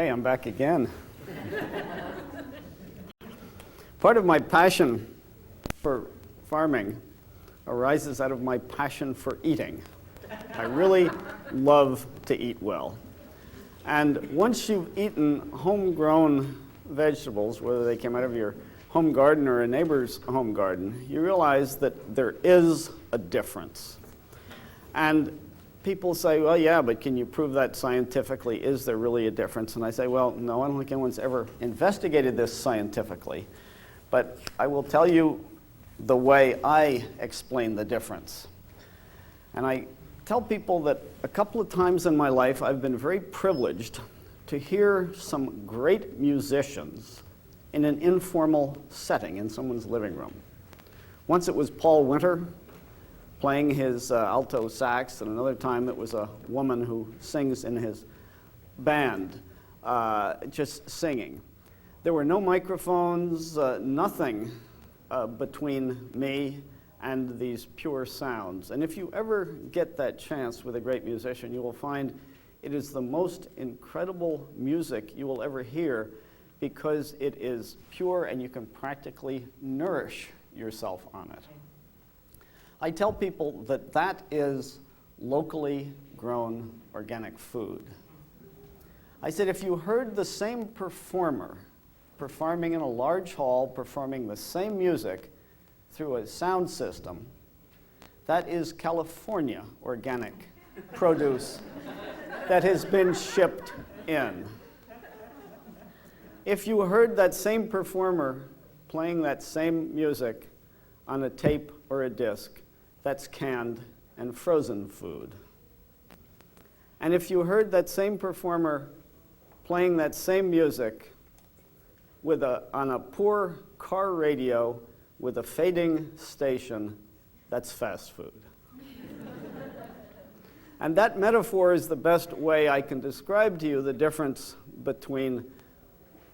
Okay, I'm back again. Part of my passion for farming arises out of my passion for eating. I really love to eat well. And once you've eaten homegrown vegetables, whether they came out of your home garden or a neighbor's home garden, you realize that there is a difference. And people say, well, yeah, but can you prove that scientifically? Is there really a difference? And I say, well, no, I don't think anyone's ever investigated this scientifically. But I will tell you the way I explain the difference. And I tell people that a couple of times in my life I've been very privileged to hear some great musicians in an informal setting in someone's living room. Once it was Paul Winter playing his alto sax, and another time it was a woman who sings in his band, just singing. There were no microphones, nothing between me and these pure sounds. And if you ever get that chance with a great musician, you will find it is the most incredible music you will ever hear because it is pure and you can practically nourish yourself on it. I tell people that that is locally grown organic food. I said, if you heard the same performer performing in a large hall, performing the same music through a sound system, that is California organic produce that has been shipped in. If you heard that same performer playing that same music on a tape or a disc, that's canned and frozen food. And if you heard that same performer playing that same music on a poor car radio with a fading station, that's fast food. And that metaphor is the best way I can describe to you the difference between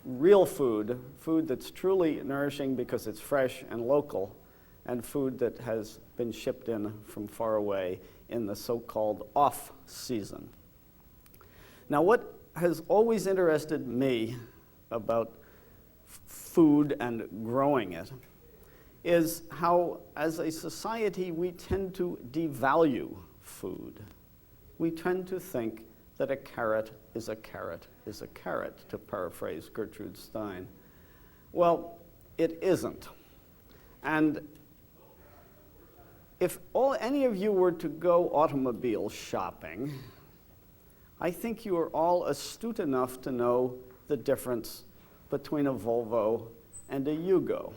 real food, food that's truly nourishing because it's fresh and local, and food that has been shipped in from far away in the so-called off-season. Now, what has always interested me about food and growing it is how, as a society, we tend to devalue food. We tend to think that a carrot is a carrot is a carrot, to paraphrase Gertrude Stein. Well, it isn't. And if any of you were to go automobile shopping, I think you are all astute enough to know the difference between a Volvo and a Yugo.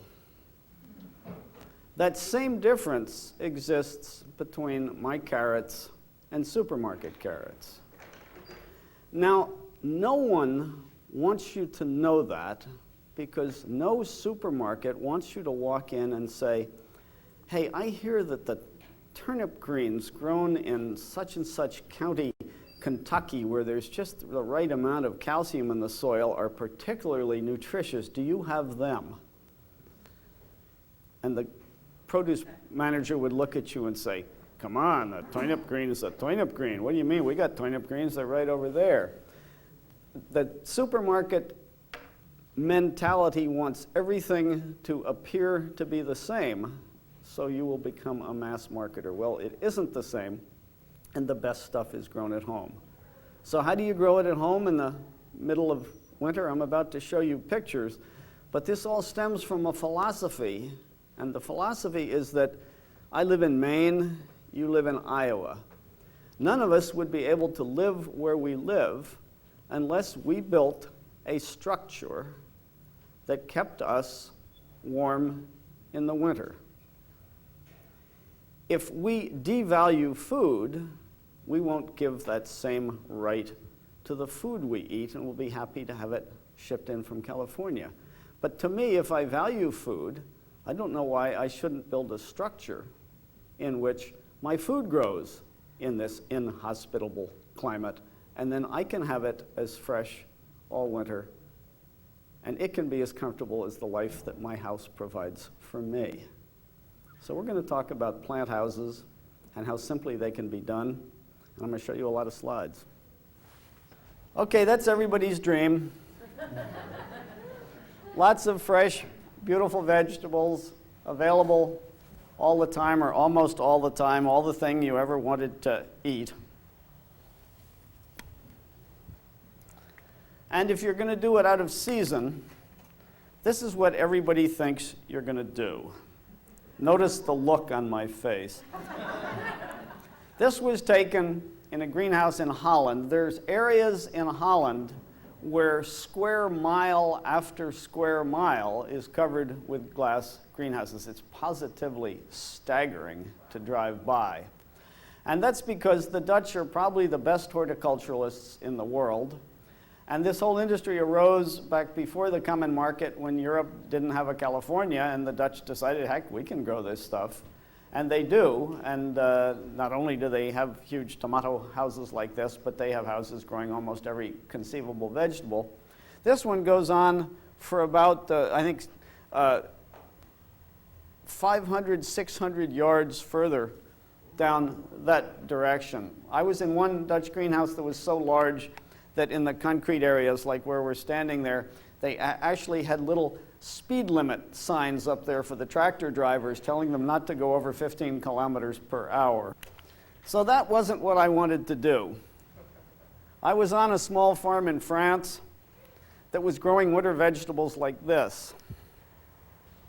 That same difference exists between my carrots and supermarket carrots. Now, no one wants you to know that because no supermarket wants you to walk in and say, hey, I hear that the turnip greens grown in such and such county, Kentucky, where there's just the right amount of calcium in the soil, are particularly nutritious. Do you have them? And the produce manager would look at you and say, come on, a turnip green is a turnip green. What do you mean? We got turnip greens, they're right over there. The supermarket mentality wants everything to appear to be the same, so you will become a mass marketer. Well, it isn't the same, and the best stuff is grown at home. So how do you grow it at home in the middle of winter? I'm about to show you pictures, but this all stems from a philosophy, and the philosophy is that I live in Maine, you live in Iowa. None of us would be able to live where we live unless we built a structure that kept us warm in the winter. If we devalue food, we won't give that same right to the food we eat, and we'll be happy to have it shipped in from California. But to me, if I value food, I don't know why I shouldn't build a structure in which my food grows in this inhospitable climate, and then I can have it as fresh all winter, and it can be as comfortable as the life that my house provides for me. So we're going to talk about plant houses and how simply they can be done, and I'm going to show you a lot of slides. Okay, that's everybody's dream. Lots of fresh, beautiful vegetables available all the time or almost all the time, all the thing you ever wanted to eat. And if you're going to do it out of season, this is what everybody thinks you're going to do. Notice the look on my face. This was taken in a greenhouse in Holland. There's areas in Holland where square mile after square mile is covered with glass greenhouses. It's positively staggering to drive by. And that's because the Dutch are probably the best horticulturalists in the world. And this whole industry arose back before the common market when Europe didn't have a California, and the Dutch decided, heck, we can grow this stuff. And they do, and not only do they have huge tomato houses like this, but they have houses growing almost every conceivable vegetable. This one goes on for about, I think, 500, 600 yards further down that direction. I was in one Dutch greenhouse that was so large that in the concrete areas, like where we're standing there, they actually had little speed limit signs up there for the tractor drivers telling them not to go over 15 kilometers per hour. So that wasn't what I wanted to do. I was on a small farm in France that was growing winter vegetables like this.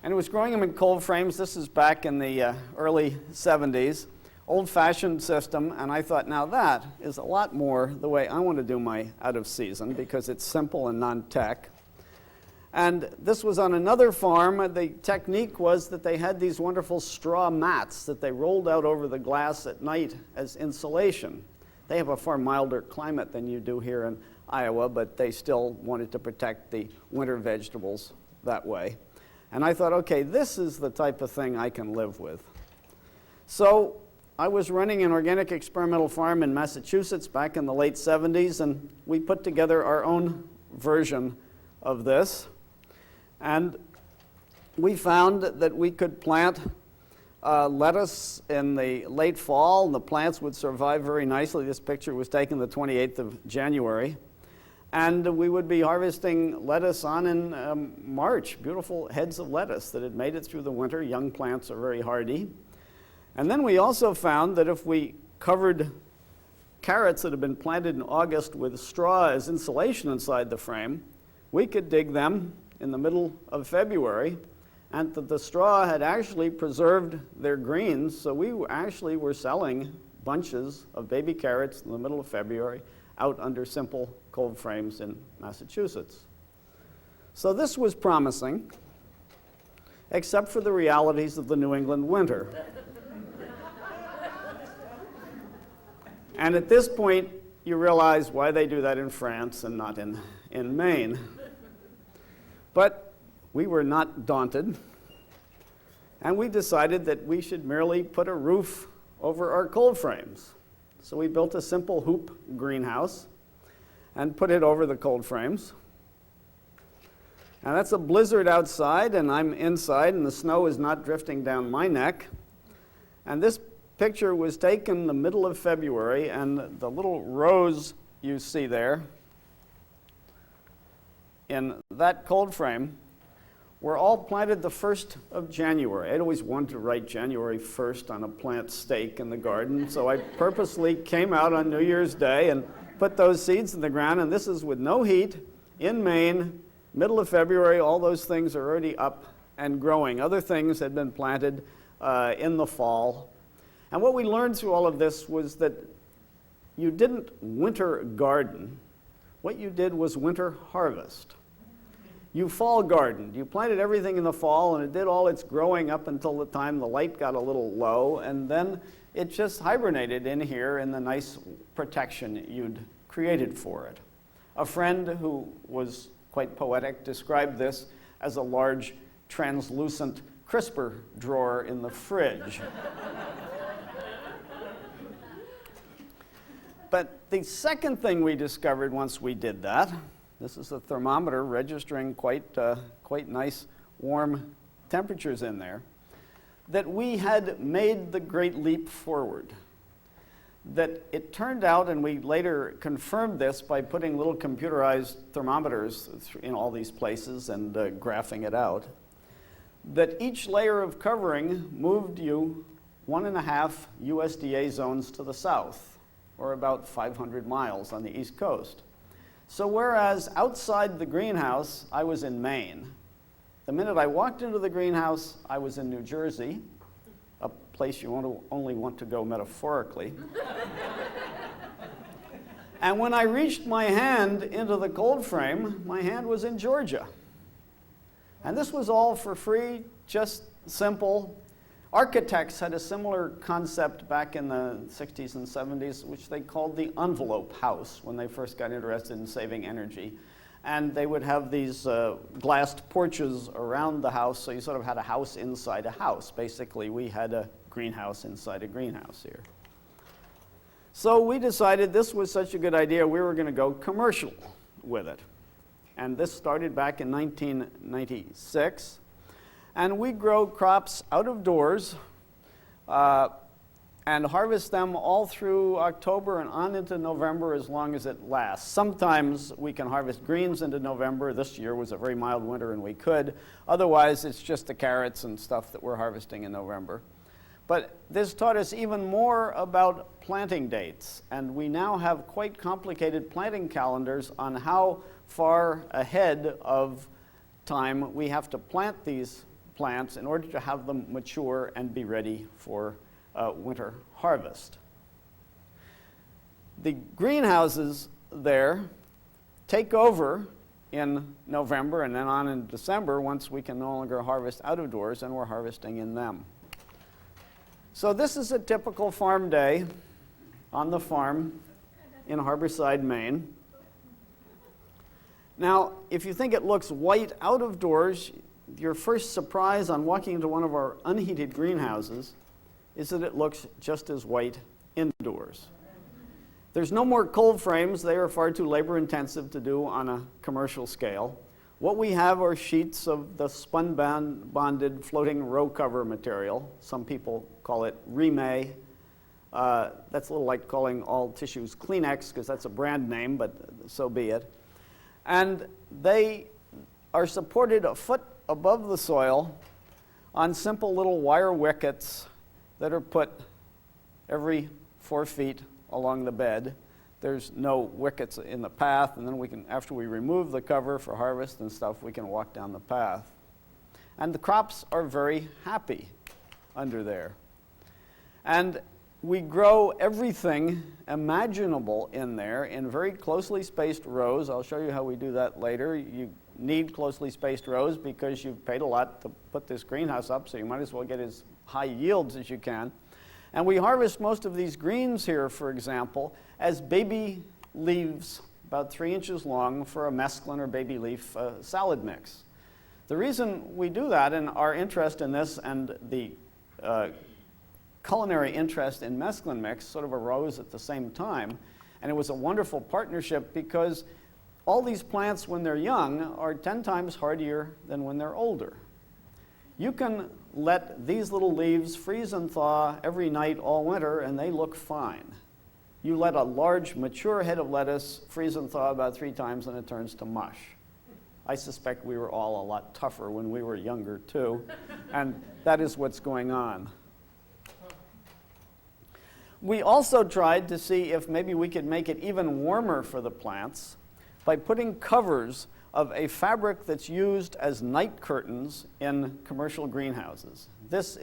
And it was growing them in cold frames. This is back in the early 70s. Old-fashioned system, and I thought, now that is a lot more the way I want to do my out of season because it's simple and non-tech. And this was on another farm. The technique was that they had these wonderful straw mats that they rolled out over the glass at night as insulation. They have a far milder climate than you do here in Iowa, but they still wanted to protect the winter vegetables that way. And I thought, okay, this is the type of thing I can live with. So I was running an organic experimental farm in Massachusetts back in the late 70s, and we put together our own version of this. And we found that we could plant lettuce in the late fall, and the plants would survive very nicely. This picture was taken the 28th of January. And we would be harvesting lettuce on in March, beautiful heads of lettuce that had made it through the winter. Young plants are very hardy. And then we also found that if we covered carrots that had been planted in August with straw as insulation inside the frame, we could dig them in the middle of February, and that the straw had actually preserved their greens, so we actually were selling bunches of baby carrots in the middle of February out under simple cold frames in Massachusetts. So this was promising, except for the realities of the New England winter. And at this point, you realize why they do that in France and not in Maine. But we were not daunted, and we decided that we should merely put a roof over our cold frames. So we built a simple hoop greenhouse and put it over the cold frames. And that's a blizzard outside, and I'm inside, and the snow is not drifting down my neck. And this picture was taken in the middle of February, and the little rows you see there in that cold frame were all planted the 1st of January. I'd always wanted to write January 1st on a plant stake in the garden, so I purposely came out on New Year's Day and put those seeds in the ground, and this is with no heat in Maine, middle of February. All those things are already up and growing. Other things had been planted in the fall. And what we learned through all of this was that you didn't winter garden. What you did was winter harvest. You fall gardened. You planted everything in the fall, and it did all its growing up until the time the light got a little low, and then it just hibernated in here in the nice protection you'd created for it. A friend who was quite poetic described this as a large, translucent crisper drawer in the fridge. But the second thing we discovered once we did that, this is a thermometer registering quite nice warm temperatures in there, that we had made the great leap forward. that it turned out, and we later confirmed this by putting little computerized thermometers in all these places and graphing it out, that each layer of covering moved you 1.5 USDA zones to the south, or about 500 miles on the East Coast. So whereas outside the greenhouse, I was in Maine, the minute I walked into the greenhouse, I was in New Jersey, a place you only want to go metaphorically. And when I reached my hand into the cold frame, my hand was in Georgia. And this was all for free, just simple. Architects had a similar concept back in the 60s and 70s, which they called the envelope house when they first got interested in saving energy. And they would have these glassed porches around the house, so you sort of had a house inside a house. Basically, we had a greenhouse inside a greenhouse here. So we decided this was such a good idea, we were going to go commercial with it. And this started back in 1996. And we grow crops out of doors and harvest them all through October and on into November as long as it lasts. Sometimes we can harvest greens into November. This year was a very mild winter and we could. Otherwise, it's just the carrots and stuff that we're harvesting in November. But this taught us even more about planting dates. And we now have quite complicated planting calendars on how far ahead of time we have to plant these plants in order to have them mature and be ready for winter harvest. The greenhouses there take over in November and then on in December once we can no longer harvest out of doors and we're harvesting in them. So this is a typical farm day on the farm in Harborside, Maine. Now, if you think it looks white out of doors, your first surprise on walking into one of our unheated greenhouses is that it looks just as white indoors. There's no more cold frames. They are far too labor intensive to do on a commercial scale. What we have are sheets of the spun bonded floating row cover material. Some people call it Remay. That's a little like calling all tissues Kleenex because that's a brand name, but so be it. And they are supported a foot above the soil on simple little wire wickets that are put every 4 feet along the bed. There's no wickets in the path, and then we can, after we remove the cover for harvest and stuff, we can walk down the path. And the crops are very happy under there. And we grow everything imaginable in there in very closely spaced rows. I'll show you how we do that later. You need closely spaced rows because you've paid a lot to put this greenhouse up, so you might as well get as high yields as you can. And we harvest most of these greens here, for example, as baby leaves, about 3 inches long, for a mesclun or baby leaf salad mix. The reason we do that, and our interest in this and the culinary interest in mesclun mix sort of arose at the same time, and it was a wonderful partnership because all these plants, when they're young, are 10 times hardier than when they're older. You can let these little leaves freeze and thaw every night all winter, and they look fine. You let a large, mature head of lettuce freeze and thaw about 3 times, and it turns to mush. I suspect we were all a lot tougher when we were younger, too, and that is what's going on. We also tried to see if maybe we could make it even warmer for the plants by putting covers of a fabric that's used as night curtains in commercial greenhouses. This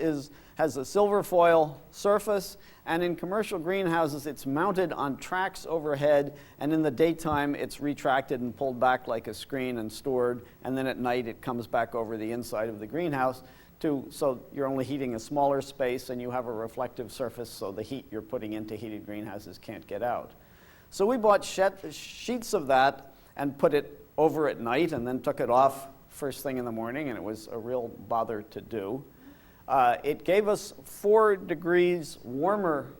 has a silver foil surface, and in commercial greenhouses it's mounted on tracks overhead, and in the daytime it's retracted and pulled back like a screen and stored, and then at night it comes back over the inside of the greenhouse so you're only heating a smaller space and you have a reflective surface so the heat you're putting into heated greenhouses can't get out. So we bought sheets of that and put it over at night and then took it off first thing in the morning, and it was a real bother to do. It gave us 4 degrees warmer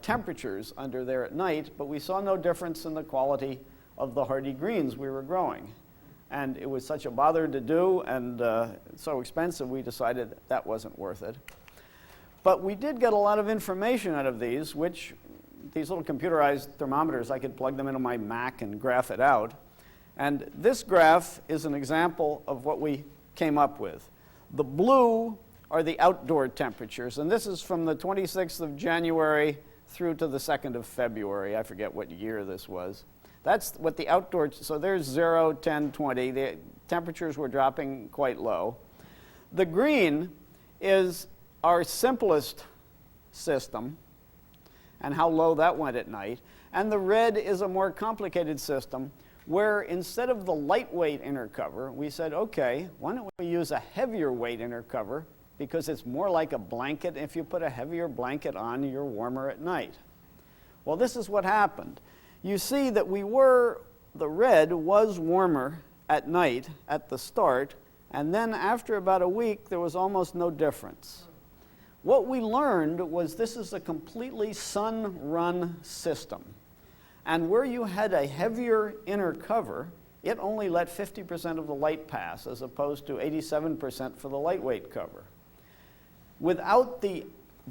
temperatures under there at night, but we saw no difference in the quality of the hardy greens we were growing. And it was such a bother to do and so expensive, we decided that wasn't worth it. But we did get a lot of information out of these, which these little computerized thermometers, I could plug them into my Mac and graph it out. And this graph is an example of what we came up with. The blue are the outdoor temperatures, and this is from the 26th of January through to the 2nd of February. I forget what year this was. That's what the outdoor, so there's 0, 10, 20. The temperatures were dropping quite low. The green is our simplest system and how low that went at night. And the red is a more complicated system where instead of the lightweight inner cover, we said, okay, why don't we use a heavier weight inner cover because it's more like a blanket. If you put a heavier blanket on, you're warmer at night. Well, this is what happened. You see that the red was warmer at night at the start, and then after about a week, there was almost no difference. What we learned was this is a completely sun-run system. And where you had a heavier inner cover, it only let 50% of the light pass, as opposed to 87% for the lightweight cover. Without the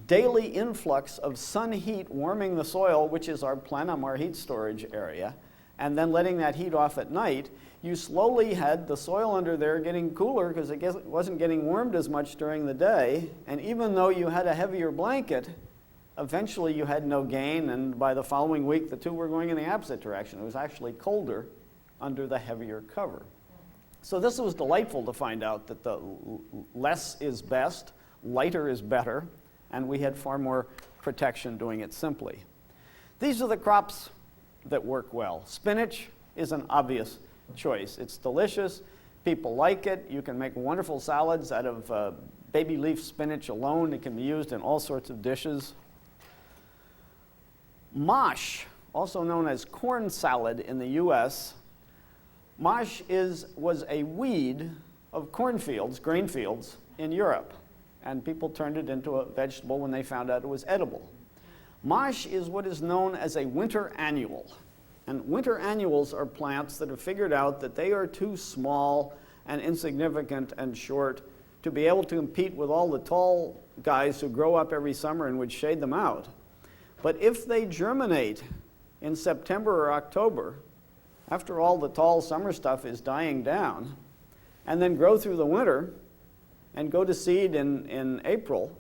daily influx of sun heat warming the soil, which is our plenum, our heat storage area, and then letting that heat off at night, you slowly had the soil under there getting cooler because it wasn't getting warmed as much during the day. And even though you had a heavier blanket, eventually you had no gain, and by the following week, the two were going in the opposite direction. It was actually colder under the heavier cover. So this was delightful to find out that the less is best, lighter is better, and we had far more protection doing it simply. These are the crops that work well. Spinach is an obvious choice. It's delicious. People like it. You can make wonderful salads out of baby leaf spinach alone. It can be used in all sorts of dishes. Mosh, also known as corn salad in the U.S., mosh was a weed of cornfields, grain fields, in Europe. And people turned it into a vegetable when they found out it was edible. Mosh is what is known as a winter annual. And winter annuals are plants that have figured out that they are too small and insignificant and short to be able to compete with all the tall guys who grow up every summer and would shade them out. But if they germinate in September or October, after all the tall summer stuff is dying down, and then grow through the winter and go to seed in April,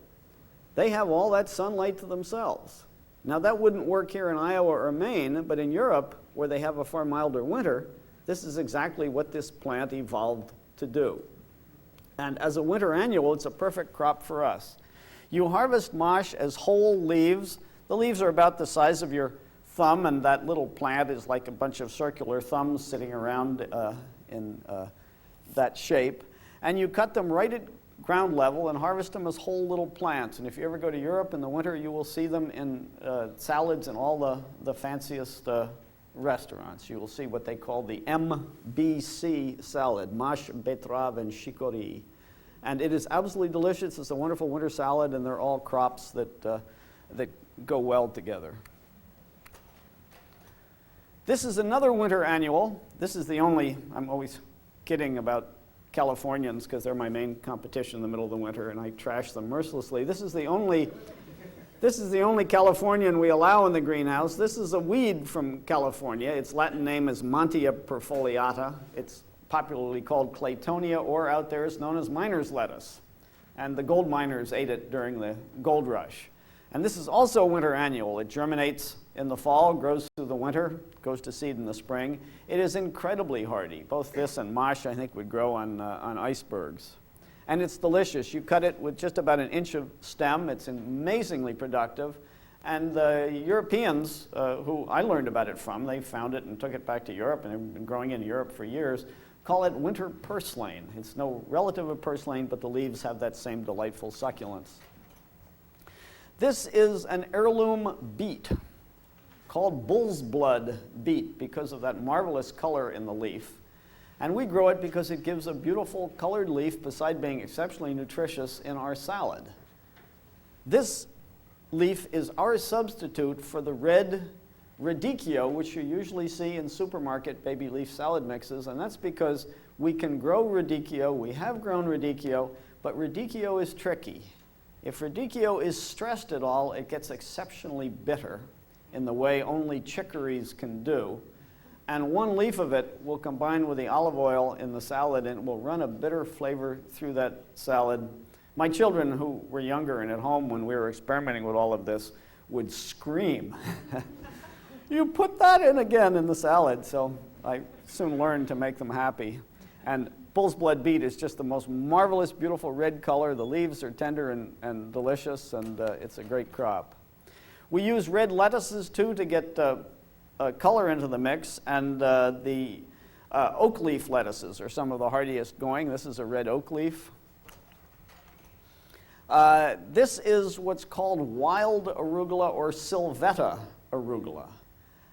they have all that sunlight to themselves. Now that wouldn't work here in Iowa or Maine, but in Europe, where they have a far milder winter, this is exactly what this plant evolved to do. And as a winter annual, it's a perfect crop for us. You harvest mosh as whole leaves. The leaves are about the size of your thumb, and that little plant is like a bunch of circular thumbs sitting around in that shape. And you cut them right at ground level and harvest them as whole little plants. And if you ever go to Europe in the winter, you will see them in salads in all the fanciest restaurants. You will see what they call the MBC salad, mâche, betterave, and chicorée. And it is absolutely delicious. It's a wonderful winter salad, and they're all crops that go well together. This is another winter annual. This is the only, I'm always kidding about Californians because they're my main competition in the middle of the winter, and I trash them mercilessly. This is the only Californian we allow in the greenhouse. This is a weed from California. Its Latin name is Montia perfoliata. It's popularly called Claytonia, or out there it's known as miner's lettuce. And the gold miners ate it during the gold rush. And this is also a winter annual. It germinates in the fall, grows through the winter, goes to seed in the spring. It is incredibly hardy. Both this and mosh, I think, would grow on icebergs. And it's delicious. You cut it with just about 1 inch of stem. It's amazingly productive. And the Europeans, who I learned about it from, they found it and took it back to Europe, and they've been growing it in Europe for years, call it winter purslane. It's no relative of purslane, but the leaves have that same delightful succulence. This is an heirloom beet called bull's blood beet because of that marvelous color in the leaf. And we grow it because it gives a beautiful colored leaf beside being exceptionally nutritious in our salad. This leaf is our substitute for the red radicchio, which you usually see in supermarket baby leaf salad mixes, and that's because we can grow radicchio, we have grown radicchio, but radicchio is tricky. If radicchio is stressed at all, it gets exceptionally bitter, in the way only chicories can do. And one leaf of it will combine with the olive oil in the salad, and it will run a bitter flavor through that salad. My children, who were younger and at home when we were experimenting with all of this, would scream, "You put that in again in the salad." So I soon learned to make them happy. And bull's blood beet is just the most marvelous, beautiful red color. The leaves are tender and delicious, and it's a great crop. We use red lettuces, too, to get color into the mix, and the oak leaf lettuces are some of the hardiest going. This is a red oak leaf. This is what's called wild arugula or Sylvetta arugula.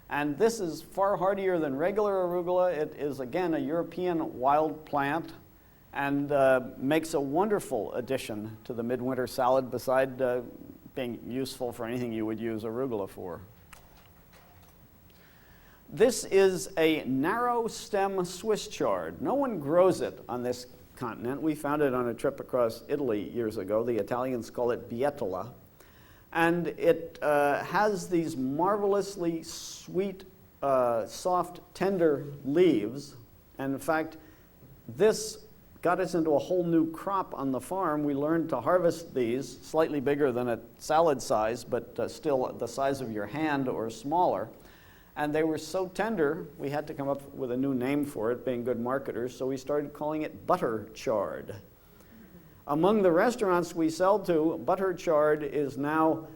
And this is far hardier than regular arugula. It is, again, a European wild plant and makes a wonderful addition to the midwinter salad beside being useful for anything you would use arugula for. This is a narrow stem Swiss chard. No one grows it on this continent. We found it on a trip across Italy years ago. The Italians call it bietola. And it has these marvelously sweet, soft, tender leaves. And in fact, this got us into a whole new crop on the farm. We learned to harvest these, slightly bigger than a salad size, but still the size of your hand or smaller. And they were so tender, we had to come up with a new name for it, being good marketers, so we started calling it butter chard. Among the restaurants we sell to, butter chard is now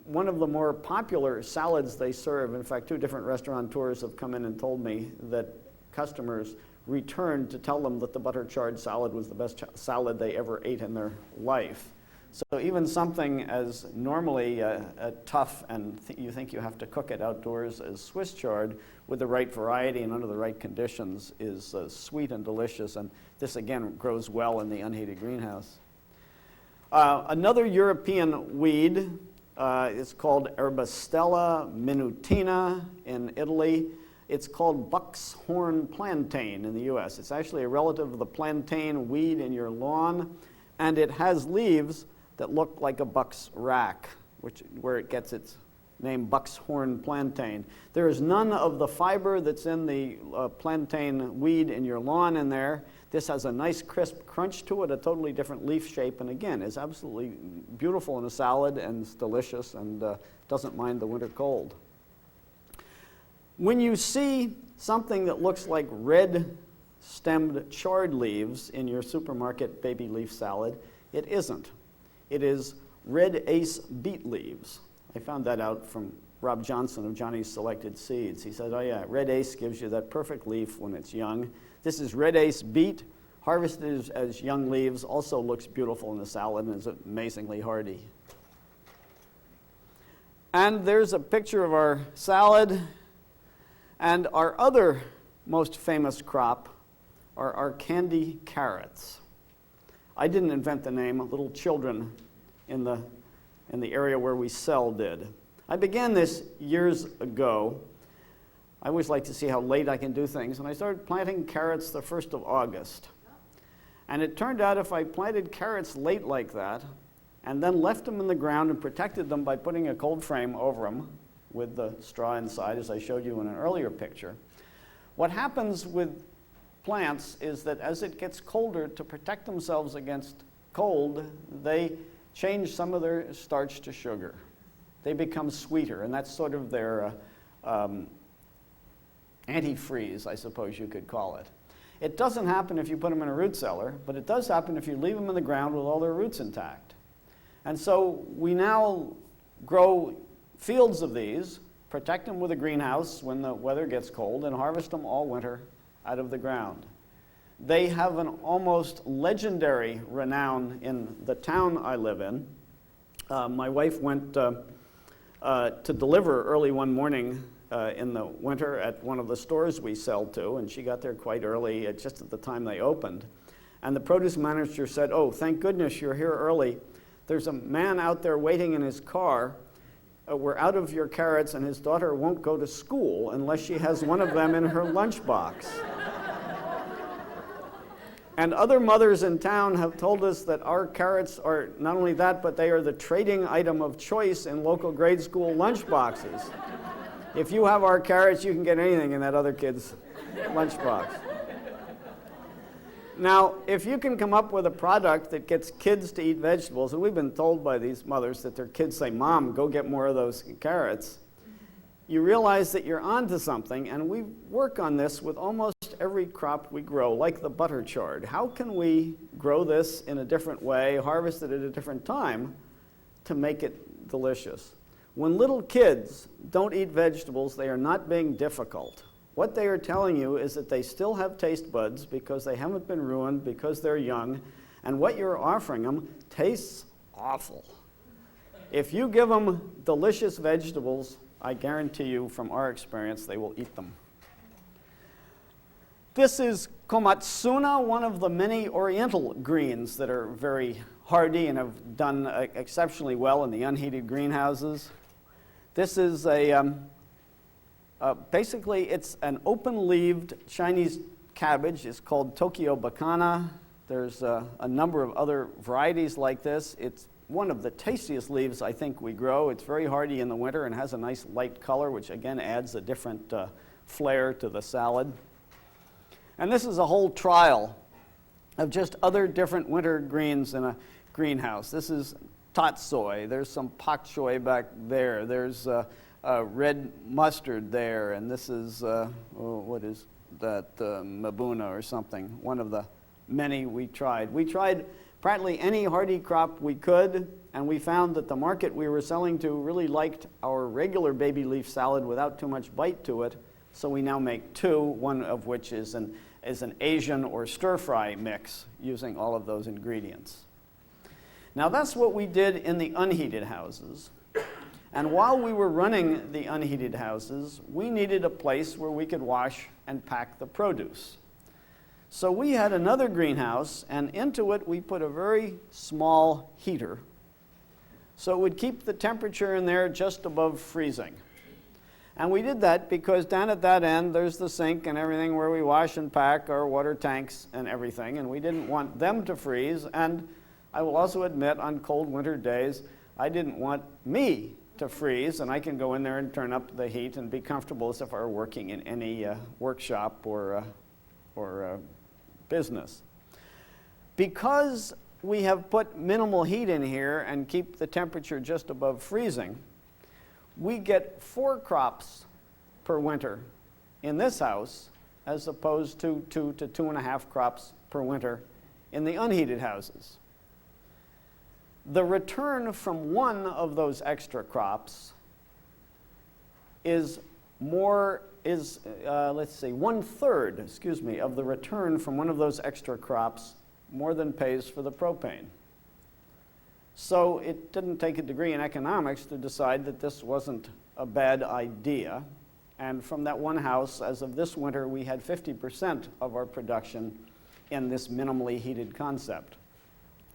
one of the more popular salads they serve. In fact, 2 different restaurateurs have come in and told me that customers returned to tell them that the butter chard salad was the best salad they ever ate in their life. So even something as normally tough and you think you have to cook it outdoors as Swiss chard with the right variety and under the right conditions is sweet and delicious. And this, again, grows well in the unheated greenhouse. Another European weed is called Erbastella minutina in Italy. It's called buck's horn plantain in the U.S. It's actually a relative of the plantain weed in your lawn, and it has leaves that look like a buck's rack, where it gets its name buck's horn plantain. There is none of the fiber that's in the plantain weed in your lawn in there. This has a nice crisp crunch to it, a totally different leaf shape, and again, is absolutely beautiful in a salad and it's delicious and doesn't mind the winter cold. When you see something that looks like red-stemmed chard leaves in your supermarket baby leaf salad, it isn't. It is red ace beet leaves. I found that out from Rob Johnson of Johnny's Selected Seeds. He said, oh yeah, red ace gives you that perfect leaf when it's young. This is red ace beet, harvested as young leaves, also looks beautiful in the salad and is amazingly hardy. And there's a picture of our salad. And our other most famous crop are our candy carrots. I didn't invent the name, little children in the area where we sell did. I began this years ago. I always like to see how late I can do things, and I started planting carrots the 1st of August. And it turned out if I planted carrots late like that, and then left them in the ground and protected them by putting a cold frame over them with the straw inside, as I showed you in an earlier picture, what happens with plants is that as it gets colder, to protect themselves against cold, they change some of their starch to sugar. They become sweeter, and that's sort of their antifreeze, I suppose you could call it. It doesn't happen if you put them in a root cellar, but it does happen if you leave them in the ground with all their roots intact. And so we now grow fields of these, protect them with a greenhouse when the weather gets cold, and harvest them all winter out of the ground. They have an almost legendary renown in the town I live in. My wife went to deliver early one morning in the winter at one of the stores we sell to, and she got there quite early, just at the time they opened. And the produce manager said, "Oh, thank goodness you're here early. There's a man out there waiting in his car. We're out of your carrots, and his daughter won't go to school unless she has one of them in her lunchbox." And other mothers in town have told us that our carrots are not only that, but they are the trading item of choice in local grade school lunchboxes. If you have our carrots, you can get anything in that other kid's lunchbox. Now, if you can come up with a product that gets kids to eat vegetables, and we've been told by these mothers that their kids say, "Mom, go get more of those carrots," you realize that you're onto something, and we work on this with almost every crop we grow, like the butter chard. How can we grow this in a different way, harvest it at a different time to make it delicious? When little kids don't eat vegetables, they are not being difficult. What they are telling you is that they still have taste buds because they haven't been ruined, because they're young, and what you're offering them tastes awful. If you give them delicious vegetables, I guarantee you from our experience, they will eat them. This is komatsuna, one of the many oriental greens that are very hardy and have done exceptionally well in the unheated greenhouses. This is basically it's an open-leaved Chinese cabbage. It's called Tokyo Bacana. There's a number of other varieties like this. It's one of the tastiest leaves I think we grow. It's very hardy in the winter and has a nice light color, which again adds a different flair to the salad. And this is a whole trial of just other different winter greens in a greenhouse. This is tatsoi. There's some pak choi back there. There's red mustard there, and this is, what is that, mabuna or something, one of the many we tried. We tried practically any hardy crop we could, and we found that the market we were selling to really liked our regular baby leaf salad without too much bite to it, so we now make two, one of which is an Asian or stir-fry mix using all of those ingredients. Now that's what we did in the unheated houses. And while we were running the unheated houses, we needed a place where we could wash and pack the produce. So we had another greenhouse, and into it we put a very small heater, so it would keep the temperature in there just above freezing. And we did that because down at that end there's the sink and everything where we wash and pack our water tanks and everything, and we didn't want them to freeze. And I will also admit, on cold winter days, I didn't want me to freeze, and I can go in there and turn up the heat and be comfortable as if I were working in any workshop or business. Because we have put minimal heat in here and keep the temperature just above freezing, we get 4 crops per winter in this house as opposed to 2 to 2.5 crops per winter in the unheated houses. The return from one of those extra crops is 1/3, of the return from one of those extra crops more than pays for the propane. So it didn't take a degree in economics to decide that this wasn't a bad idea. And from that one house, as of this winter, we had 50% of our production in this minimally heated concept.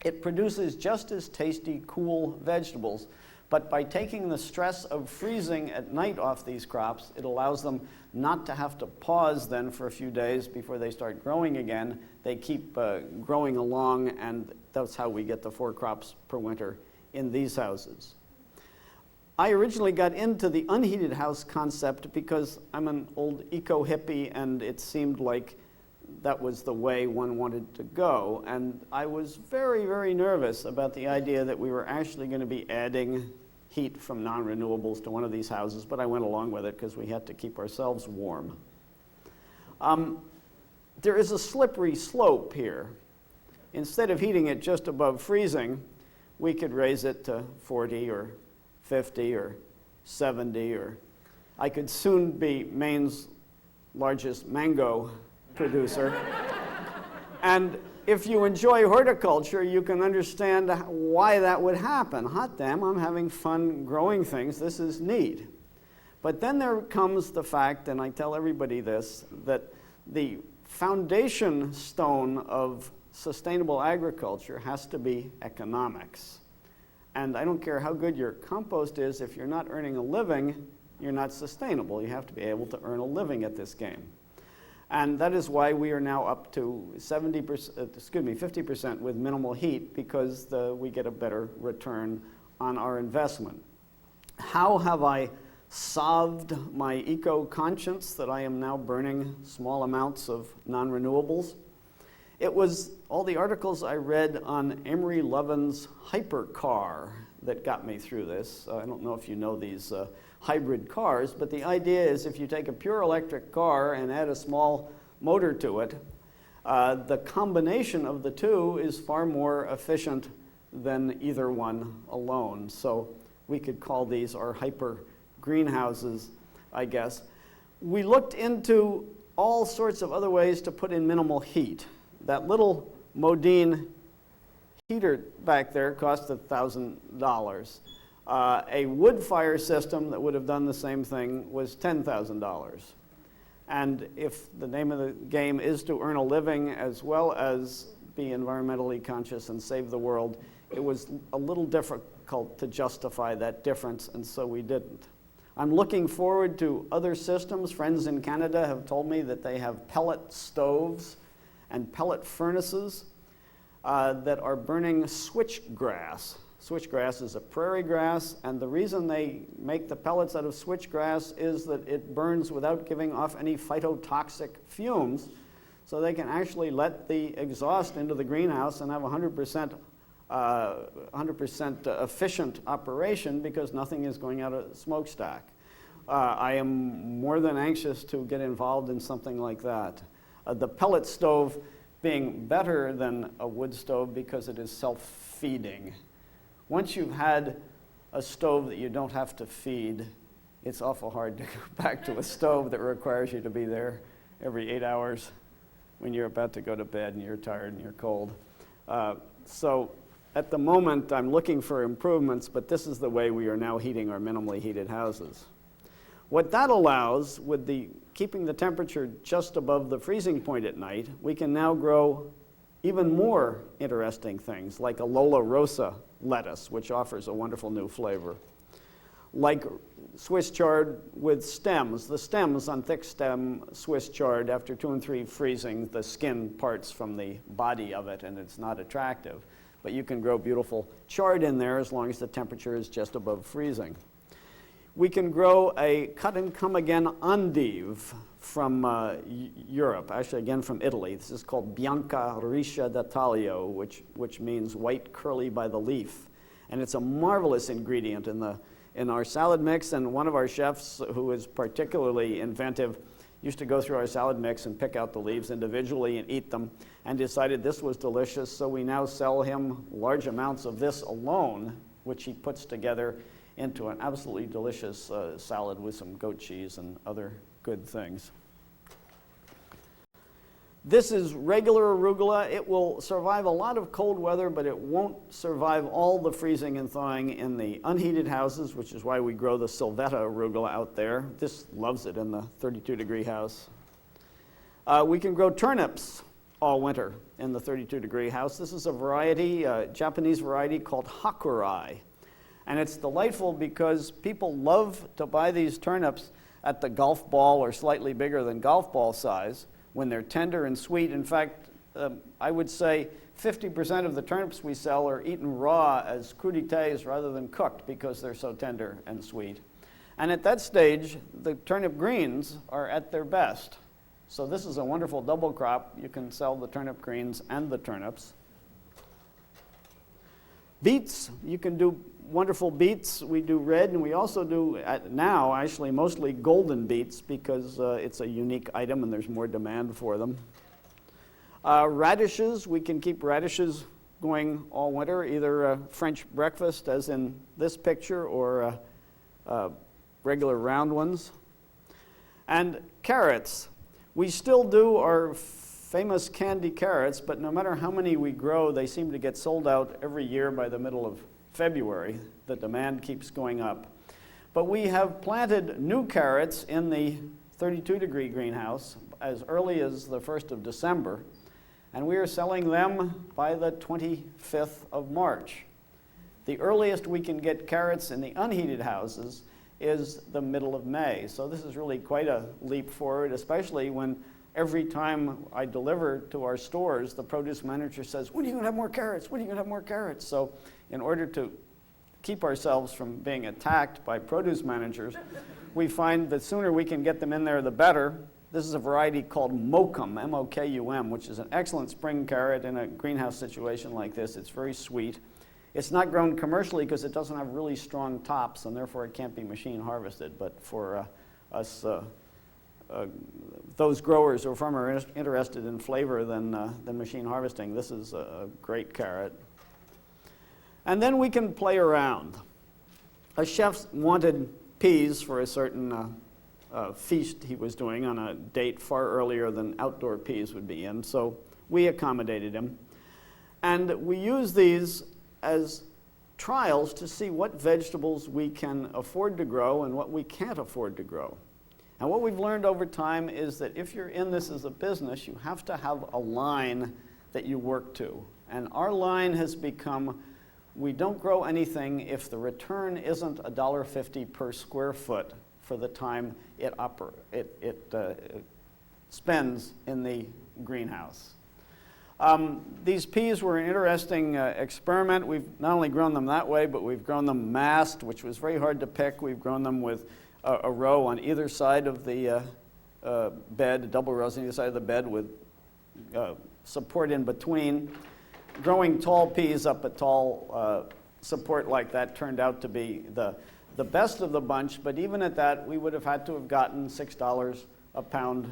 It produces just as tasty, cool vegetables, but by taking the stress of freezing at night off these crops, it allows them not to have to pause then for a few days before they start growing again. They keep growing along, and that's how we get the 4 crops per winter in these houses. I originally got into the unheated house concept because I'm an old eco-hippie, and it seemed like that was the way one wanted to go. And I was very, very nervous about the idea that we were actually going to be adding heat from non-renewables to one of these houses, but I went along with it because we had to keep ourselves warm. There is a slippery slope here. Instead of heating it just above freezing, we could raise it to 40 or 50 or 70, or I could soon be Maine's largest mango producer. And if you enjoy horticulture, you can understand why that would happen. Hot damn, I'm having fun growing things. This is neat. But then there comes the fact, and I tell everybody this, that the foundation stone of sustainable agriculture has to be economics. And I don't care how good your compost is, if you're not earning a living, you're not sustainable. You have to be able to earn a living at this game. And that is why we are now up to 50% with minimal heat, because we get a better return on our investment. How have I salved my eco-conscience that I am now burning small amounts of non-renewables. It was all the articles I read on Amory Lovin's hypercar that got me through this. I don't know if you know these hybrid cars, but the idea is if you take a pure electric car and add a small motor to it, the combination of the two is far more efficient than either one alone. So we could call these our hyper greenhouses, I guess. We looked into all sorts of other ways to put in minimal heat. That little Modine heater back there cost $1,000. A wood fire system that would have done the same thing was $10,000. And if the name of the game is to earn a living as well as be environmentally conscious and save the world, it was a little difficult to justify that difference, and so we didn't. I'm looking forward to other systems. Friends in Canada have told me that they have pellet stoves and pellet furnaces that are burning switchgrass. Switchgrass is a prairie grass, and the reason they make the pellets out of switchgrass is that it burns without giving off any phytotoxic fumes, so they can actually let the exhaust into the greenhouse and have 100% efficient operation because nothing is going out of the smokestack. I am more than anxious to get involved in something like that. The pellet stove being better than a wood stove because it is self-feeding. Once you've had a stove that you don't have to feed, it's awful hard to go back to a stove that requires you to be there every 8 hours when you're about to go to bed and you're tired and you're cold. So at the moment, I'm looking for improvements, but this is the way we are now heating our minimally heated houses. What that allows, with keeping the temperature just above the freezing point at night, we can now grow even more interesting things, like a Lola Rosa lettuce, which offers a wonderful new flavor. Like Swiss chard with stems. The stems on thick stem Swiss chard, after 2 and 3 freezing, the skin parts from the body of it and it's not attractive. But you can grow beautiful chard in there as long as the temperature is just above freezing. We can grow a cut and come again endive from Europe, actually again from Italy. This is called Bianca Riscia d'Italia, which means white curly by the leaf. And it's a marvelous ingredient in our salad mix, and one of our chefs who is particularly inventive used to go through our salad mix and pick out the leaves individually and eat them, and decided this was delicious, so we now sell him large amounts of this alone, which he puts together into an absolutely delicious salad with some goat cheese and other good things. This is regular arugula. It will survive a lot of cold weather, but it won't survive all the freezing and thawing in the unheated houses, which is why we grow the Sylvetta arugula out there. This loves it in the 32-degree house. We can grow turnips all winter in the 32-degree house. This is a variety, a Japanese variety called hakurai. And it's delightful because people love to buy these turnips at the golf ball or slightly bigger than golf ball size when they're tender and sweet. In fact, I would say 50% of the turnips we sell are eaten raw as crudités rather than cooked because they're so tender and sweet. And at that stage, the turnip greens are at their best. So this is a wonderful double crop. You can sell the turnip greens and the turnips. Beets, you can do wonderful beets. We do red, and we also do now actually mostly golden beets because it's a unique item and there's more demand for them. Radishes, we can keep radishes going all winter, either a French breakfast as in this picture or regular round ones. And carrots, we still do our famous candy carrots, but no matter how many we grow, they seem to get sold out every year by the middle of February. The demand keeps going up. But we have planted new carrots in the 32-degree greenhouse as early as the 1st of December, and we are selling them by the 25th of March. The earliest we can get carrots in the unheated houses is the middle of May. So this is really quite a leap forward, especially when every time I deliver to our stores, the produce manager says, "When are you going to have more carrots? When are you going to have more carrots?" So in order to keep ourselves from being attacked by produce managers, we find the sooner we can get them in there, the better. This is a variety called Mokum, M-O-K-U-M, which is an excellent spring carrot in a greenhouse situation like this. It's very sweet. It's not grown commercially because it doesn't have really strong tops, and therefore it can't be machine harvested. But for us, those growers who are far more interested in flavor than machine harvesting, this is a great carrot. And then we can play around. A chef wanted peas for a certain feast he was doing on a date far earlier than outdoor peas would be, and so we accommodated him. And we use these as trials to see what vegetables we can afford to grow and what we can't afford to grow. And what we've learned over time is that if you're in this as a business, you have to have a line that you work to. And our line has become, we don't grow anything if the return isn't $1.50 per square foot for the time it spends in the greenhouse. These peas were an interesting experiment. We've not only grown them that way, but we've grown them massed, which was very hard to pick. We've grown them with a row on either side of the bed, double rows on either side of the bed with support in between. Growing tall peas up a tall support like that turned out to be the best of the bunch, but even at that, we would have had to have gotten $6 a pound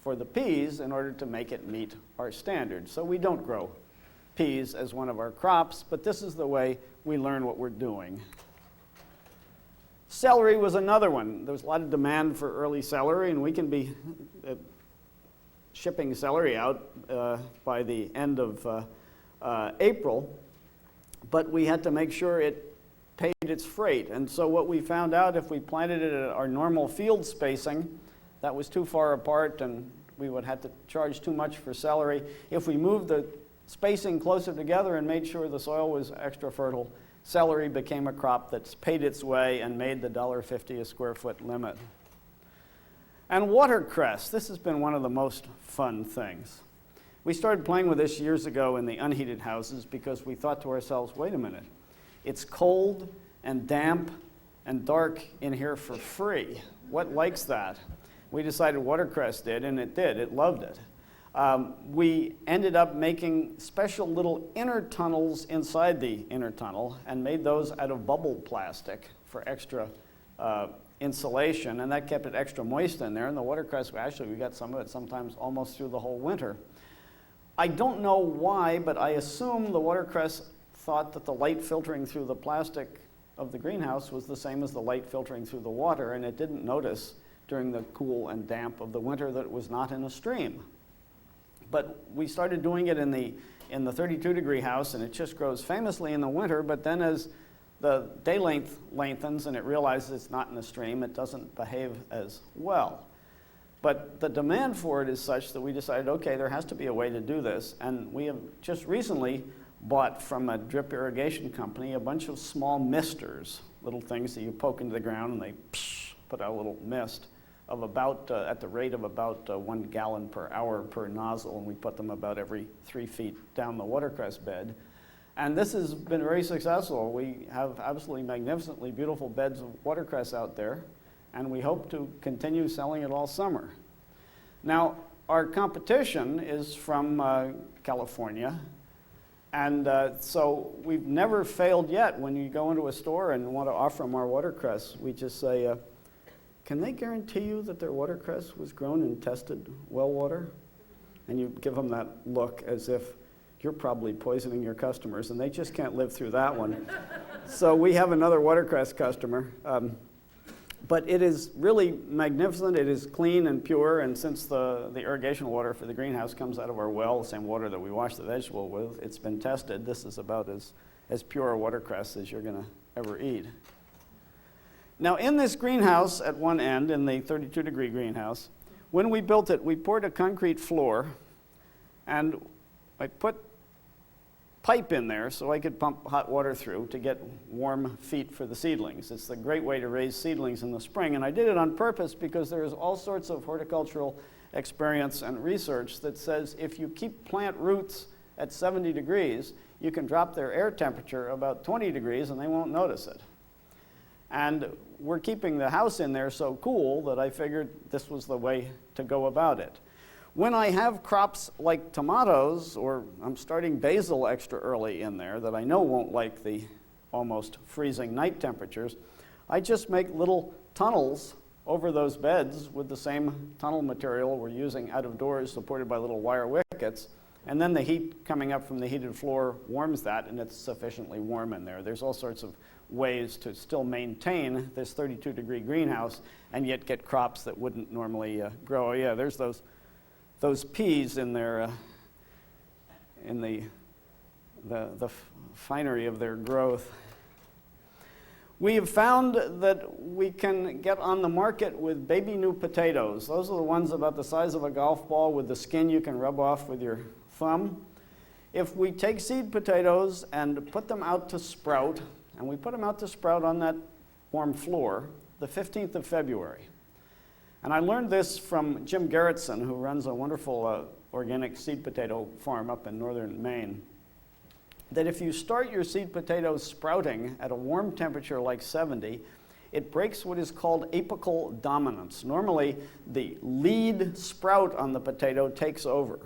for the peas in order to make it meet our standards. So we don't grow peas as one of our crops, but this is the way we learn what we're doing. Celery was another one. There was a lot of demand for early celery, and we can be shipping celery out by the end of April, but we had to make sure it paid its freight. And so what we found out, if we planted it at our normal field spacing, that was too far apart and we would have to charge too much for celery. If we moved the spacing closer together and made sure the soil was extra fertile, celery became a crop that's paid its way and made the $1.50 a square foot limit. And watercress, this has been one of the most fun things. We started playing with this years ago in the unheated houses because we thought to ourselves, wait a minute, it's cold and damp and dark in here for free. What likes that? We decided watercress did, and it did. It loved it. We ended up making special little inner tunnels inside the inner tunnel and made those out of bubble plastic for extra insulation, and that kept it extra moist in there. And the watercress, actually, we got some of it sometimes almost through the whole winter. I don't know why, but I assume the watercress thought that the light filtering through the plastic of the greenhouse was the same as the light filtering through the water, and it didn't notice during the cool and damp of the winter that it was not in a stream. But we started doing it in the 32-degree house, and it just grows famously in the winter, but then as the day length lengthens and it realizes it's not in a stream, it doesn't behave as well. But the demand for it is such that we decided, okay, there has to be a way to do this, and we have just recently bought from a drip irrigation company a bunch of small misters, little things that you poke into the ground and they put out a little mist of about, at the rate of about 1 gallon per hour per nozzle, and we put them about every 3 feet down the watercress bed. And this has been very successful. We have absolutely magnificently beautiful beds of watercress out there, and we hope to continue selling it all summer. Now, our competition is from California, and so we've never failed yet. When you go into a store and want to offer them our watercress, we just say, can they guarantee you that their watercress was grown in tested well water? And you give them that look as if you're probably poisoning your customers, and they just can't live through that one. So we have another watercress customer. But it is really magnificent. It is clean and pure, and since the irrigation water for the greenhouse comes out of our well, the same water that we wash the vegetable with, it's been tested. This is about as pure a watercress as you're going to ever eat. Now, in this greenhouse at one end, in the 32-degree greenhouse, when we built it, we poured a concrete floor, and I put pipe in there so I could pump hot water through to get warm feet for the seedlings. It's a great way to raise seedlings in the spring, and I did it on purpose because there is all sorts of horticultural experience and research that says if you keep plant roots at 70 degrees, you can drop their air temperature about 20 degrees and they won't notice it. And we're keeping the house in there so cool that I figured this was the way to go about it. When I have crops like tomatoes, or I'm starting basil extra early in there that I know won't like the almost freezing night temperatures, I just make little tunnels over those beds with the same tunnel material we're using out of doors, supported by little wire wickets, and then the heat coming up from the heated floor warms that, and it's sufficiently warm in there. There's all sorts of ways to still maintain this 32-degree greenhouse and yet get crops that wouldn't normally grow. Oh yeah, there's those peas in their in the finery of their growth. We have found that we can get on the market with baby new potatoes. Those are the ones about the size of a golf ball with the skin you can rub off with your thumb. If we take seed potatoes and put them out to sprout, and we put them out to sprout on that warm floor, the 15th of February. And I learned this from Jim Gerritsen, who runs a wonderful organic seed potato farm up in northern Maine, that if you start your seed potatoes sprouting at a warm temperature like 70, it breaks what is called apical dominance. Normally, the lead sprout on the potato takes over.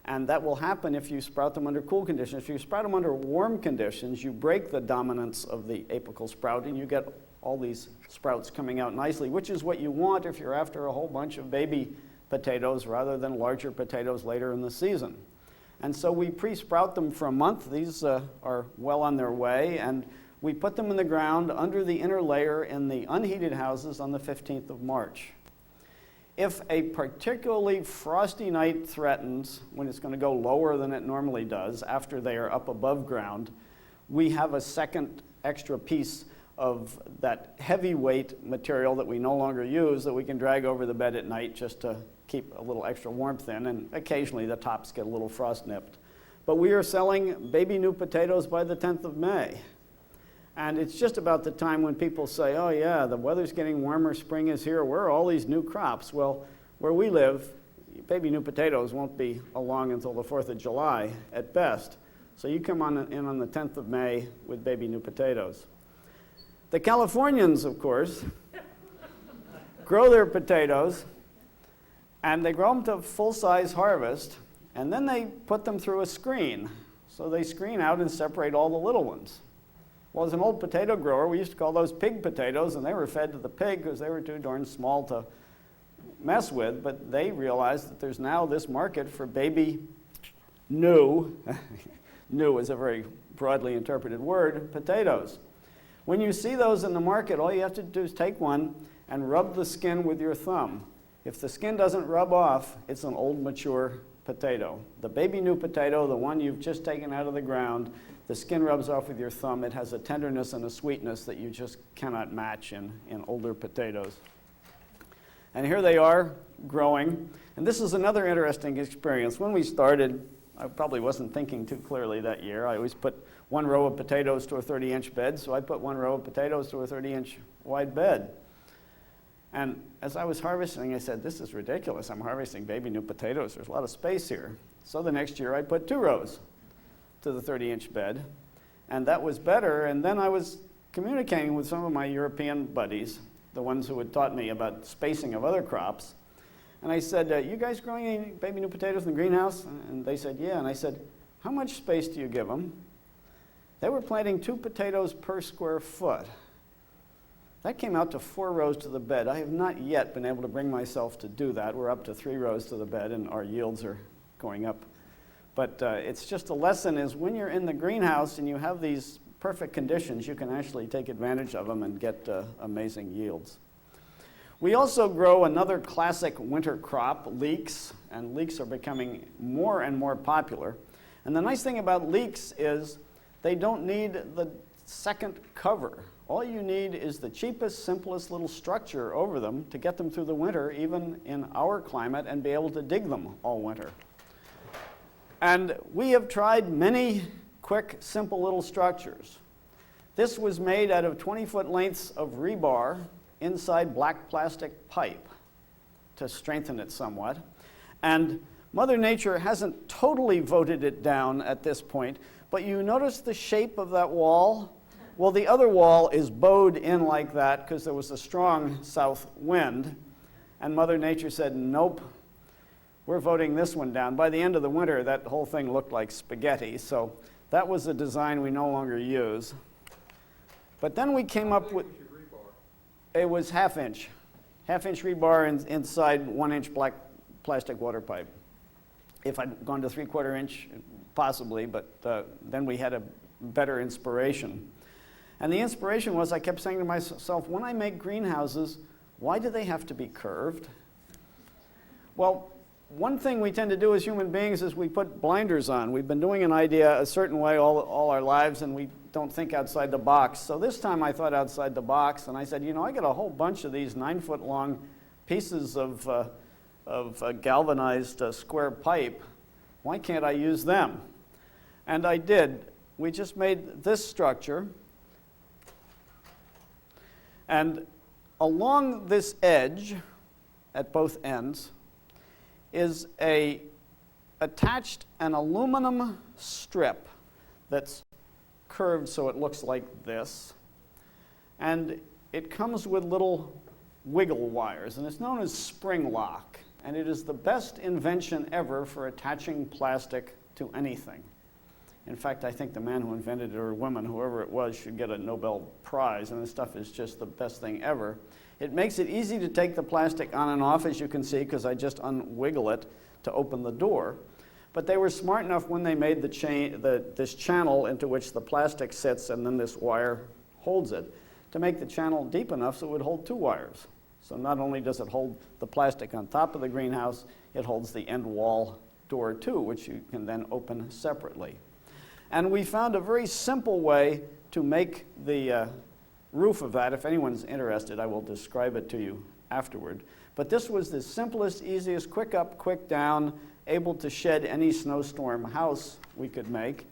And that will happen if you sprout them under cool conditions. If you sprout them under warm conditions, you break the dominance of the apical sprout and you get all these sprouts coming out nicely, which is what you want if you're after a whole bunch of baby potatoes rather than larger potatoes later in the season. And so we pre-sprout them for a month. These are well on their way, and we put them in the ground under the inner layer in the unheated houses on the 15th of March. If a particularly frosty night threatens, when it's going to go lower than it normally does after they are up above ground, we have a second extra piece of that heavyweight material that we no longer use that we can drag over the bed at night just to keep a little extra warmth in, and occasionally the tops get a little frost nipped. But we are selling baby new potatoes by the 10th of May. And it's just about the time when people say, oh yeah, the weather's getting warmer, spring is here, where are all these new crops? Well, where we live, baby new potatoes won't be along until the 4th of July at best. So you come in on the 10th of May with baby new potatoes. The Californians, of course, grow their potatoes, and they grow them to full-size harvest, and then they put them through a screen. So they screen out and separate all the little ones. Well, as an old potato grower, we used to call those pig potatoes, and they were fed to the pig because they were too darn small to mess with, but they realized that there's now this market for baby new, new is a very broadly interpreted word, potatoes. When you see those in the market, all you have to do is take one and rub the skin with your thumb. If the skin doesn't rub off, it's an old mature potato. The baby new potato, the one you've just taken out of the ground, the skin rubs off with your thumb. It has a tenderness and a sweetness that you just cannot match in older potatoes. And here they are growing. And this is another interesting experience. When we started, I probably wasn't thinking too clearly that year. I always put one row of potatoes to a 30-inch bed, so I put one row of potatoes to a 30-inch wide bed. And as I was harvesting, I said, this is ridiculous. I'm harvesting baby new potatoes. There's a lot of space here. So the next year, I put 2 rows to the 30-inch bed, and that was better. And then I was communicating with some of my European buddies, the ones who had taught me about spacing of other crops. And I said, you guys growing any baby new potatoes in the greenhouse? And they said, yeah. And I said, how much space do you give them? They were planting 2 potatoes per square foot. That came out to 4 rows to the bed. I have not yet been able to bring myself to do that. We're up to 3 rows to the bed, and our yields are going up. But it's just a lesson is when you're in the greenhouse and you have these perfect conditions, you can actually take advantage of them and get amazing yields. We also grow another classic winter crop, leeks, and leeks are becoming more and more popular. And the nice thing about leeks is they don't need the second cover. All you need is the cheapest, simplest little structure over them to get them through the winter, even in our climate, and be able to dig them all winter. And we have tried many quick, simple little structures. This was made out of 20-foot lengths of rebar inside black plastic pipe to strengthen it somewhat. And Mother Nature hasn't totally voted it down at this point, but you notice the shape of that wall? Well, the other wall is bowed in like that because there was a strong south wind, and Mother Nature said, nope, we're voting this one down. By the end of the winter, that whole thing looked like spaghetti, so that was a design we no longer use. But then we came up with, it was half-inch rebar inside 1-inch black plastic water pipe. If I'd gone to 3/4 inch, possibly, but then we had a better inspiration. And the inspiration was I kept saying to myself, when I make greenhouses, why do they have to be curved? Well, one thing we tend to do as human beings is we put blinders on. We've been doing an idea a certain way all our lives, and we don't think outside the box. So this time I thought outside the box, and I said, you know, I got a whole bunch of these 9-foot-long pieces of galvanized square pipe. Why can't I use them? And I did. We just made this structure. And along this edge, at both ends, is attached an aluminum strip that's curved so it looks like this. And it comes with little wiggle wires, and it's known as spring lock. And it is the best invention ever for attaching plastic to anything. In fact, I think the man who invented it, or woman, whoever it was, should get a Nobel Prize, and this stuff is just the best thing ever. It makes it easy to take the plastic on and off, as you can see, because I just unwiggle it to open the door. But they were smart enough when they made this channel into which the plastic sits and then this wire holds it, to make the channel deep enough so it would hold 2 wires. So not only does it hold the plastic on top of the greenhouse, it holds the end wall door too, which you can then open separately. And we found a very simple way to make the roof of that. If anyone's interested, I will describe it to you afterward. But this was the simplest, easiest, quick up, quick down, able to shed any snowstorm house we could make.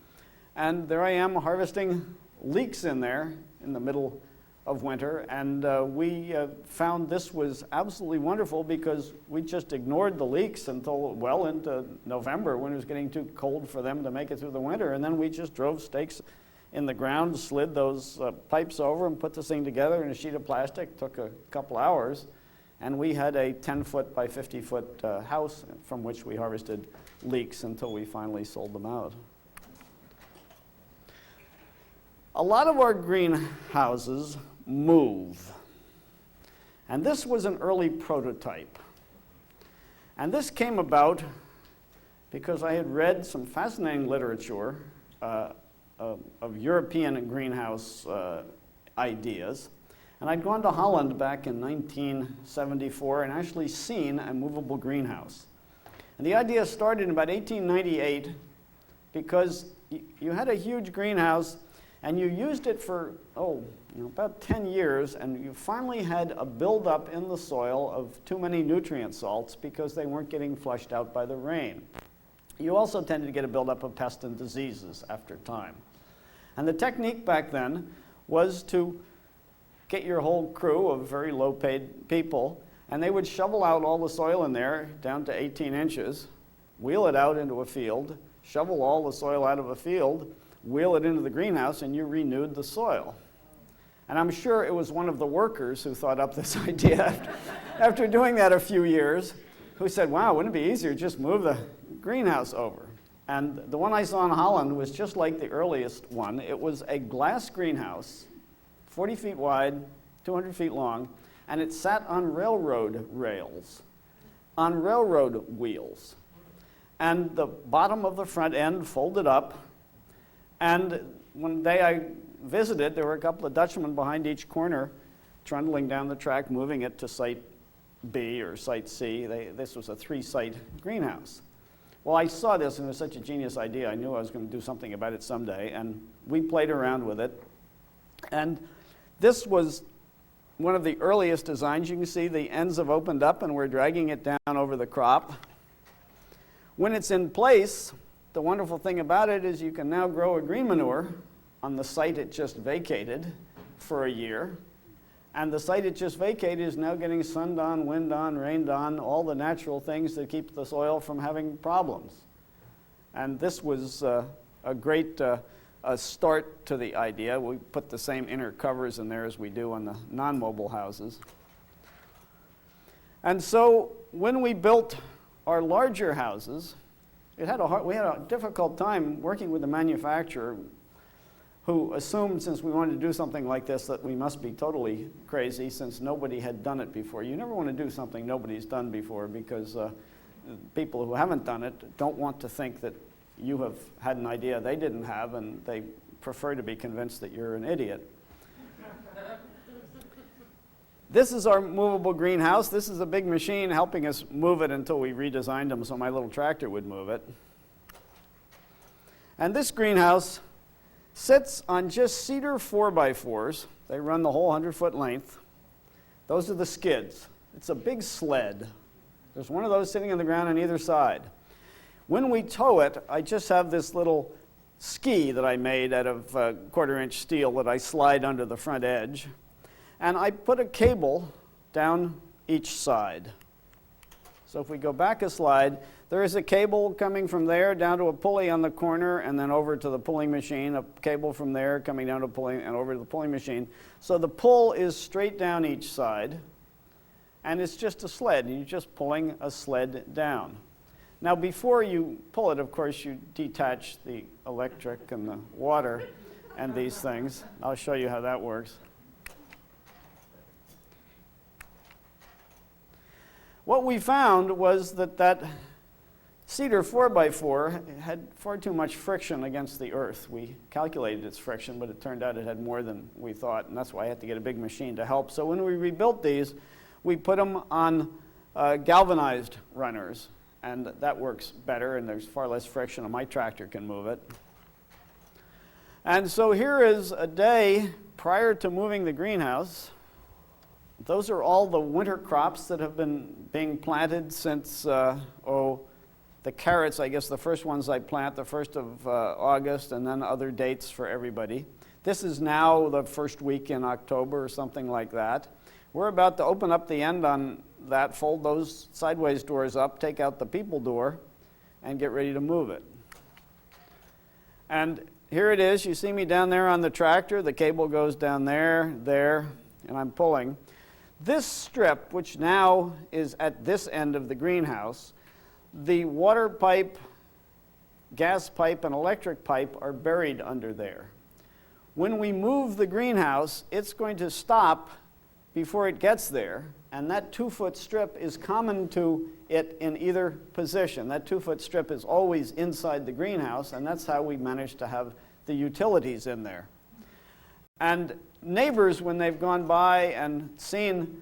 And there I am harvesting leeks in there in the middle of winter, and we found this was absolutely wonderful because we just ignored the leeks until well into November when it was getting too cold for them to make it through the winter, and then we just drove stakes in the ground, slid those pipes over and put this thing together in a sheet of plastic. Took a couple hours, and we had a 10-foot by 50-foot house from which we harvested leeks until we finally sold them out. A lot of our greenhouses move. And this was an early prototype. And this came about because I had read some fascinating literature of European greenhouse ideas. And I'd gone to Holland back in 1974 and actually seen a movable greenhouse. And the idea started in about 1898 because you had a huge greenhouse and you used it for, about 10 years, and you finally had a buildup in the soil of too many nutrient salts because they weren't getting flushed out by the rain. You also tended to get a buildup of pests and diseases after time. And the technique back then was to get your whole crew of very low-paid people, and they would shovel out all the soil in there down to 18 inches, wheel it out into a field, shovel all the soil out of a field, wheel it into the greenhouse, and you renewed the soil. And I'm sure it was one of the workers who thought up this idea after doing that a few years, who said, wow, wouldn't it be easier to just move the greenhouse over? And the one I saw in Holland was just like the earliest one. It was a glass greenhouse, 40 feet wide, 200 feet long, and it sat on railroad rails, on railroad wheels. And the bottom of the front end folded up. And one day I visited, there were a couple of Dutchmen behind each corner trundling down the track, moving it to site B or site C. This was a 3-site greenhouse. Well, I saw this, and it was such a genius idea. I knew I was going to do something about it someday, and we played around with it. And this was one of the earliest designs. You can see the ends have opened up, and we're dragging it down over the crop. When it's in place, the wonderful thing about it is you can now grow a green manure on the site it just vacated for a year. And the site it just vacated is now getting sunned on, wind on, rained on, all the natural things that keep the soil from having problems. And this was a great a start to the idea. We put the same inner covers in there as we do on the non-mobile houses. And so when we built our larger houses, we had a difficult time working with the manufacturer, who assumed, since we wanted to do something like this, that we must be totally crazy since nobody had done it before. You never want to do something nobody's done before, because people who haven't done it don't want to think that you have had an idea they didn't have, and they prefer to be convinced that you're an idiot. This is our movable greenhouse. This is a big machine helping us move it until we redesigned them so my little tractor would move it. And this greenhouse sits on just cedar 4x4s. They run the whole 100-foot length. Those are the skids. It's a big sled. There's one of those sitting on the ground on either side. When we tow it, I just have this little ski that I made out of 1/4-inch steel that I slide under the front edge. And I put a cable down each side. So if we go back a slide, there is a cable coming from there down to a pulley on the corner, and then over to the pulling machine, a cable from there coming down to a pulley and over to the pulling machine. So the pull is straight down each side, and it's just a sled, and you're just pulling a sled down. Now before you pull it, of course, you detach the electric and the water and these things. I'll show you how that works. What we found was that cedar 4x4 had far too much friction against the earth. We calculated its friction, but it turned out it had more than we thought, and that's why I had to get a big machine to help. So when we rebuilt these, we put them on galvanized runners, and that works better, and there's far less friction, and my tractor can move it. And so here is a day prior to moving the greenhouse. Those are all the winter crops that have been being planted since, the carrots, I guess the first ones I plant, the 1st of August, and then other dates for everybody. This is now the first week in October or something like that. We're about to open up the end on that, fold those sideways doors up, take out the people door, and get ready to move it. And here it is. You see me down there on the tractor. The cable goes down there, and I'm pulling. This strip, which now is at this end of the greenhouse, the water pipe, gas pipe, and electric pipe are buried under there. When we move the greenhouse, it's going to stop before it gets there, and that 2-foot strip is common to it in either position. That 2-foot strip is always inside the greenhouse, and that's how we managed to have the utilities in there. And neighbors, when they've gone by and seen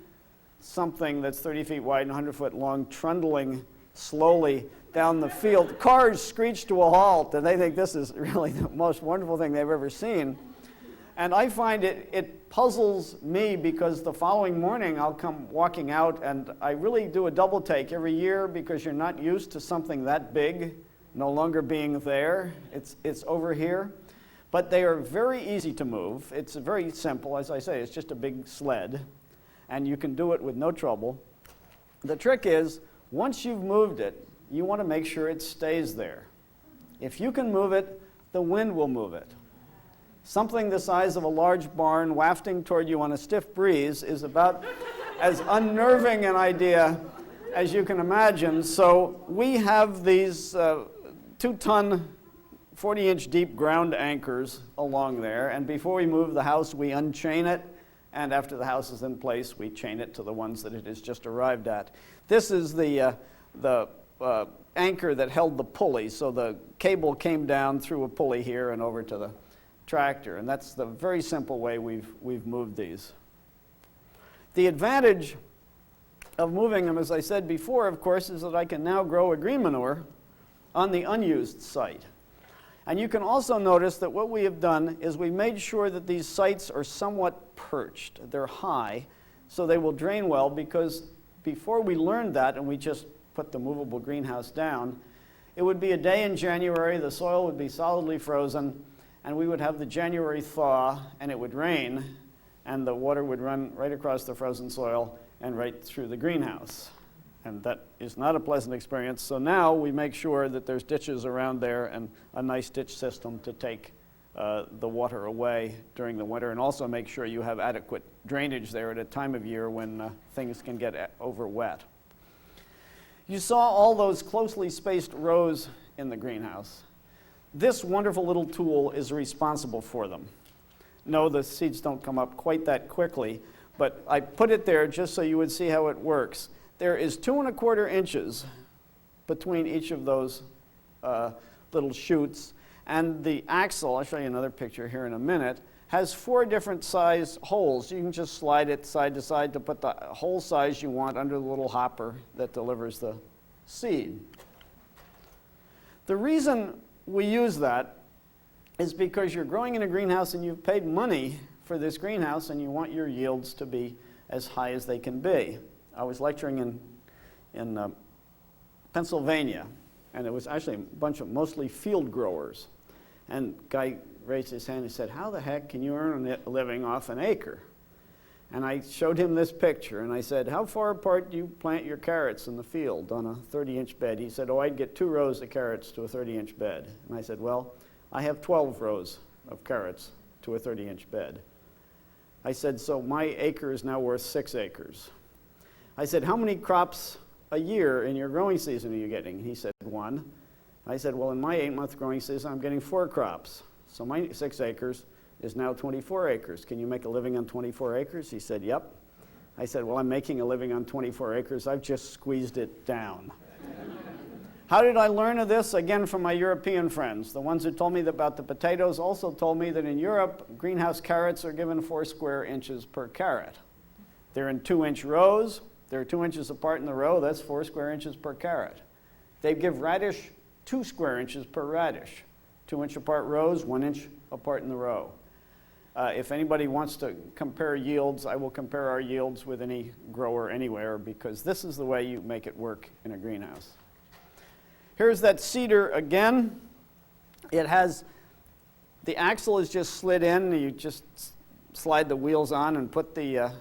something that's 30 feet wide and 100 foot long trundling slowly down the field, cars screech to a halt, and they think this is really the most wonderful thing they've ever seen. And I find it puzzles me, because the following morning I'll come walking out, and I really do a double take every year, because you're not used to something that big no longer being there. It's over here. But they are very easy to move. It's very simple. As I say, it's just a big sled, and you can do it with no trouble. The trick is, once you've moved it, you want to make sure it stays there. If you can move it, the wind will move it. Something the size of a large barn wafting toward you on a stiff breeze is about as unnerving an idea as you can imagine. So we have these 2-ton 40-inch deep ground anchors along there, and before we move the house, we unchain it, and after the house is in place, we chain it to the ones that it has just arrived at. This is the anchor that held the pulley, so the cable came down through a pulley here and over to the tractor, and that's the very simple way we've moved these. The advantage of moving them, as I said before, of course, is that I can now grow a green manure on the unused site. And you can also notice that what we have done is we made sure that these sites are somewhat perched. They're high, so they will drain well, because before we learned that and we just put the movable greenhouse down, it would be a day in January, the soil would be solidly frozen, and we would have the January thaw, and it would rain, and the water would run right across the frozen soil and right through the greenhouse. And that is not a pleasant experience. So now we make sure that there's ditches around there and a nice ditch system to take the water away during the winter, and also make sure you have adequate drainage there at a time of year when things can get over wet. You saw all those closely spaced rows in the greenhouse. This wonderful little tool is responsible for them. No, the seeds don't come up quite that quickly, but I put it there just so you would see how it works. There is 2¼ inches between each of those little shoots, and the axle, I'll show you another picture here in a minute, has 4 different size holes. You can just slide it side to side to put the hole size you want under the little hopper that delivers the seed. The reason we use that is because you're growing in a greenhouse and you've paid money for this greenhouse and you want your yields to be as high as they can be. I was lecturing in Pennsylvania, and it was actually a bunch of mostly field growers. And a guy raised his hand and said, "How the heck can you earn a living off an acre?" And I showed him this picture, and I said, "How far apart do you plant your carrots in the field on a 30-inch bed?" He said, "Oh, I'd get 2 rows of carrots to a 30-inch bed." And I said, "Well, I have 12 rows of carrots to a 30-inch bed." I said, "So my acre is now worth 6 acres. I said, "How many crops a year in your growing season are you getting?" He said, 1. I said, "Well, in my 8-month growing season, I'm getting 4 crops. So my 6 acres is now 24 acres. Can you make a living on 24 acres? He said, "Yep." I said, "Well, I'm making a living on 24 acres. I've just squeezed it down." How did I learn of this? Again, from my European friends. The ones who told me about the potatoes also told me that in Europe, greenhouse carrots are given 4 square inches per carrot. They're in 2-inch rows. They're 2 inches apart in the row. That's 4 square inches per carrot. They give radish 2 square inches per radish. 2-inch apart rows, 1 inch apart in the row. If anybody wants to compare yields, I will compare our yields with any grower anywhere, because this is the way you make it work in a greenhouse. Here's that seeder again. It has, the axle is just slid in. You just slide the wheels on and put the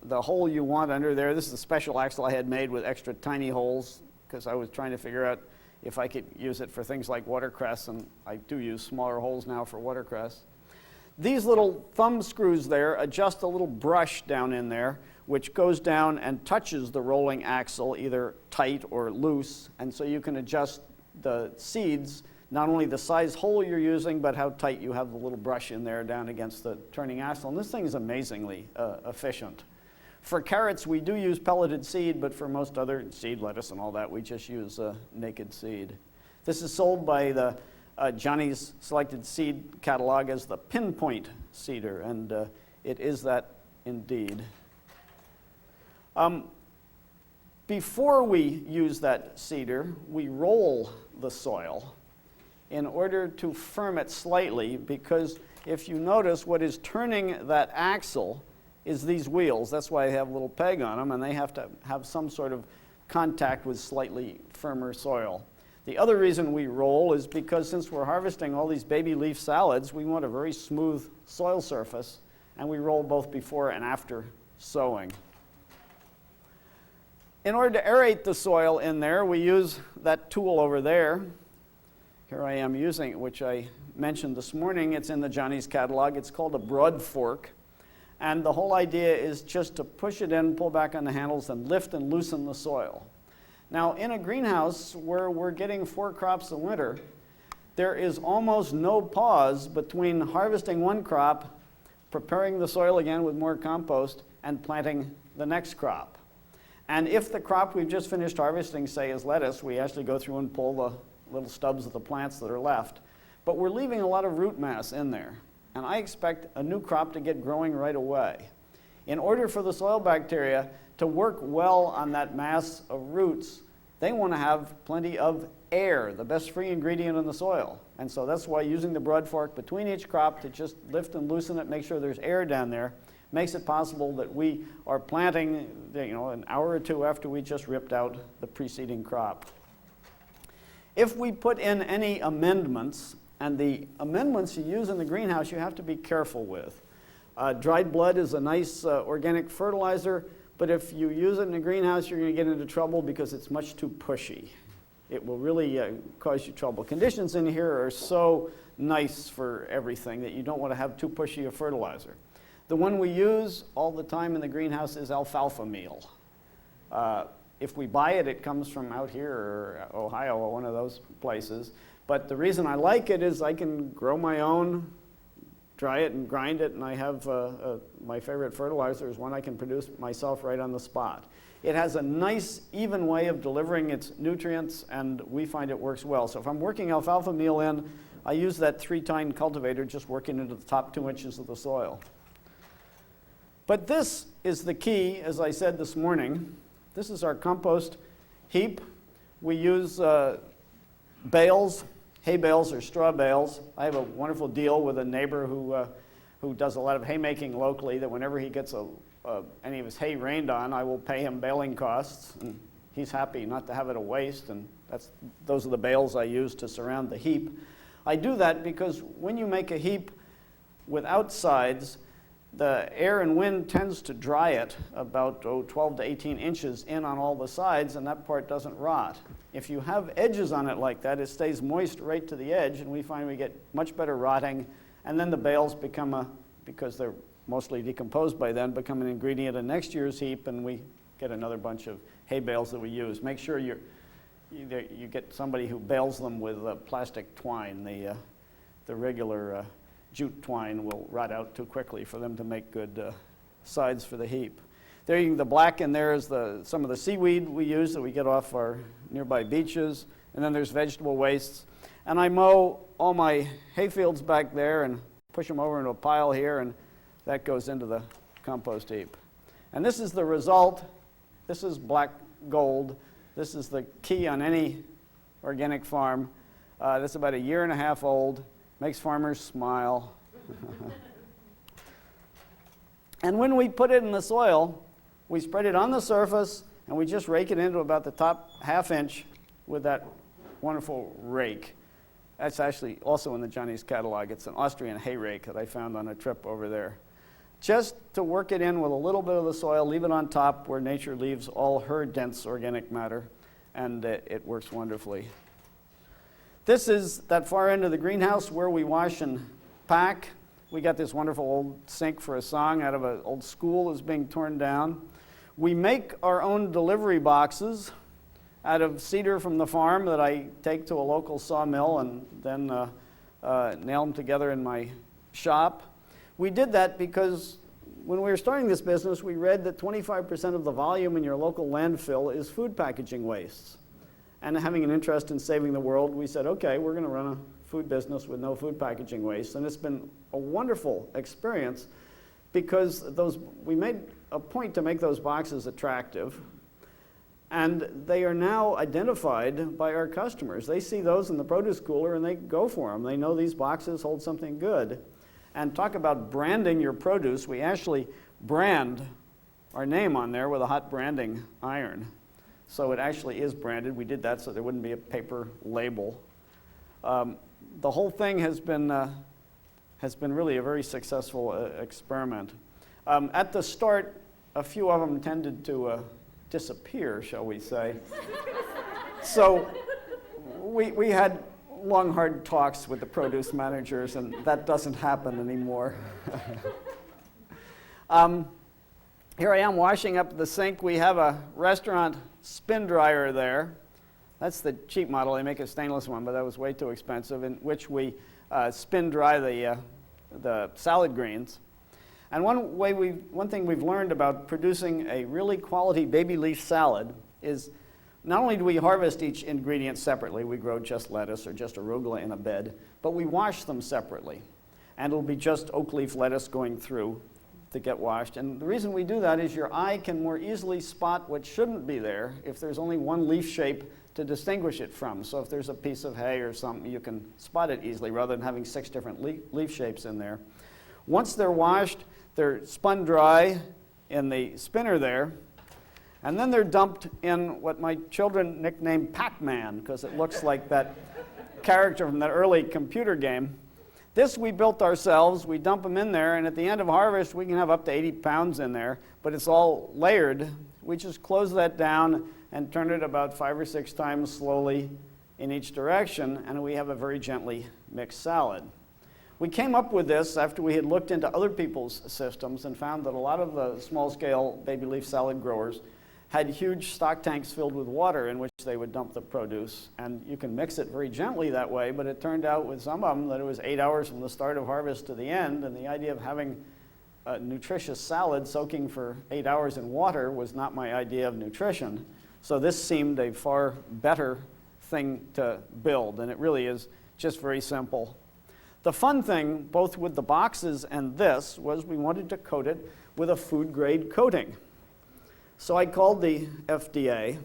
hole you want under there. This is a special axle I had made with extra tiny holes, because I was trying to figure out if I could use it for things like watercress, and I do use smaller holes now for watercress. These little thumb screws there adjust a little brush down in there, which goes down and touches the rolling axle, either tight or loose, and so you can adjust the seeds, not only the size hole you're using, but how tight you have the little brush in there down against the turning axle. And this thing is amazingly efficient. For carrots, we do use pelleted seed, but for most other seed, lettuce and all that, we just use naked seed. This is sold by the Johnny's Selected Seed catalog as the pinpoint seeder, and it is that indeed. Before we use that seeder, we roll the soil in order to firm it slightly, because if you notice, what is turning that axle is these wheels. That's why they have a little peg on them, and they have to have some sort of contact with slightly firmer soil. The other reason we roll is because since we're harvesting all these baby leaf salads, we want a very smooth soil surface, and we roll both before and after sowing. In order to aerate the soil in there, we use that tool over there. Here I am using it, which I mentioned this morning. It's in the Johnny's catalog. It's called a broad fork. And the whole idea is just to push it in, pull back on the handles, and lift and loosen the soil. Now, in a greenhouse where we're getting 4 crops a winter, there is almost no pause between harvesting one crop, preparing the soil again with more compost, and planting the next crop. And if the crop we've just finished harvesting, say, is lettuce, we actually go through and pull the little stubs of the plants that are left. But we're leaving a lot of root mass in there. And I expect a new crop to get growing right away. In order for the soil bacteria to work well on that mass of roots, they want to have plenty of air, the best free ingredient in the soil. And so that's why using the broad fork between each crop to just lift and loosen it, make sure there's air down there, makes it possible that we are planting, an hour or 2 after we just ripped out the preceding crop. If we put in any amendments, and the amendments you use in the greenhouse you have to be careful with. Dried blood is a nice organic fertilizer, but if you use it in the greenhouse, you're going to get into trouble because it's much too pushy. It will really cause you trouble. Conditions in here are so nice for everything that you don't want to have too pushy a fertilizer. The one we use all the time in the greenhouse is alfalfa meal. If we buy it, it comes from out here, or Ohio, or one of those places. But the reason I like it is I can grow my own, dry it and grind it, and I have my favorite fertilizer is one I can produce myself right on the spot. It has a nice, even way of delivering its nutrients, and we find it works well. So if I'm working alfalfa meal in, I use that 3-tine cultivator just working into the top 2 inches of the soil. But this is the key, as I said this morning. This is our compost heap. We use bales, hay bales or straw bales. I have a wonderful deal with a neighbor who does a lot of haymaking locally, that whenever he gets any of his hay rained on, I will pay him baling costs. And he's happy not to have it a waste, and those are the bales I use to surround the heap. I do that because when you make a heap without sides, the air and wind tends to dry it about 12 to 18 inches in on all the sides, and that part doesn't rot. If you have edges on it like that, it stays moist right to the edge, and we find we get much better rotting, and then the bales become, because they're mostly decomposed by then, become an ingredient in next year's heap, and we get another bunch of hay bales that we use. Make sure you get somebody who bales them with plastic twine. The regular jute twine will rot out too quickly for them to make good sides for the heap. The black in there is some of the seaweed we use that we get off our nearby beaches, and then there's vegetable wastes. And I mow all my hay fields back there and push them over into a pile here, and that goes into the compost heap. And this is the result. This is black gold. This is the key on any organic farm. That's about 1.5 years old. Makes farmers smile. And when we put it in the soil, we spread it on the surface, and we just rake it into about the top 1/2 inch with that wonderful rake. That's actually also in the Johnny's catalog. It's an Austrian hay rake that I found on a trip over there. Just to work it in with a little bit of the soil, leave it on top where nature leaves all her dense organic matter, and it works wonderfully. This is that far end of the greenhouse where we wash and pack. We got this wonderful old sink for a song out of an old school that's being torn down. We make our own delivery boxes out of cedar from the farm that I take to a local sawmill and then nail them together in my shop. We did that because when we were starting this business, we read that 25% of the volume in your local landfill is food packaging wastes. And having an interest in saving the world, we said, okay, we're going to run a food business with no food packaging waste. And it's been a wonderful experience because we made a point to make those boxes attractive. And they are now identified by our customers. They see those in the produce cooler and they go for them. They know these boxes hold something good. And talk about branding your produce. We actually brand our name on there with a hot branding iron. So it actually is branded. We did that so there wouldn't be a paper label. The whole thing has been really a very successful experiment. At the start, a few of them tended to disappear, shall we say. So we had long, hard talks with the produce managers, and that doesn't happen anymore. Here I am washing up the sink. We have a restaurant spin dryer there. That's the cheap model. They make a stainless one, but that was way too expensive, in which we spin dry the salad greens. And one thing we've learned about producing a really quality baby leaf salad is not only do we harvest each ingredient separately, we grow just lettuce or just arugula in a bed, but we wash them separately. And it'll be just oak leaf lettuce going through to get washed. And the reason we do that is your eye can more easily spot what shouldn't be there if there's only one leaf shape to distinguish it from. So if there's a piece of hay or something, you can spot it easily rather than having 6 different leaf shapes in there. Once they're washed, they're spun dry in the spinner there, and then they're dumped in what my children nicknamed Pac-Man, because it looks like that character from that early computer game. This we built ourselves. We dump them in there, and at the end of harvest, we can have up to 80 pounds in there, but it's all layered. We just close that down, and turn it about 5 or 6 times slowly in each direction, and we have a very gently mixed salad. We came up with this after we had looked into other people's systems and found that a lot of the small-scale baby leaf salad growers had huge stock tanks filled with water in which they would dump the produce. And you can mix it very gently that way, but it turned out with some of them that it was 8 hours from the start of harvest to the end, and the idea of having a nutritious salad soaking for 8 hours in water was not my idea of nutrition. So this seemed a far better thing to build, and it really is just very simple. The fun thing, both with the boxes and this, was we wanted to coat it with a food-grade coating. So I called the FDA,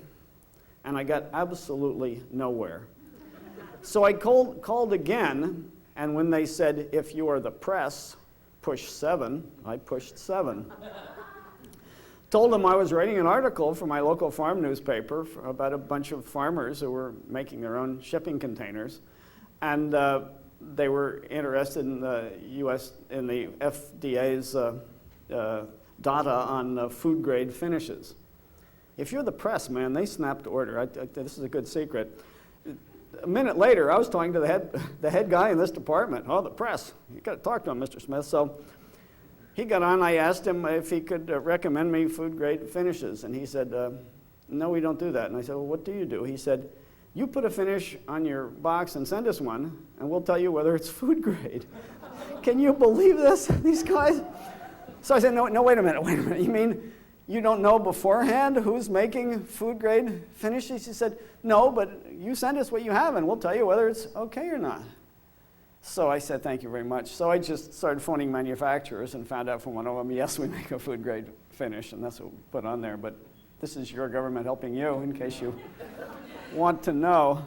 and I got absolutely nowhere. So I called again, and when they said, if you are the press, push 7, I pushed 7. Told them I was writing an article for my local farm newspaper about a bunch of farmers who were making their own shipping containers, and they were interested in the FDA's data on food-grade finishes. If you're the press, man, they snapped to order. This is a good secret. A minute later, I was talking to the head guy in this department. Oh, the press. You got to talk to him, Mr. Smith. So he got on. I asked him if he could recommend me food-grade finishes, and he said, no, we don't do that. And I said, well, what do you do? He said, you put a finish on your box and send us one, and we'll tell you whether it's food-grade. Can you believe this, these guys? So I said, no, wait a minute. You mean you don't know beforehand who's making food-grade finishes? He said, no, but you send us what you have, and we'll tell you whether it's okay or not. So I said, thank you very much. So I just started phoning manufacturers and found out from one of them, yes, we make a food-grade finish, and that's what we put on there. But this is your government helping you, in case you want to know.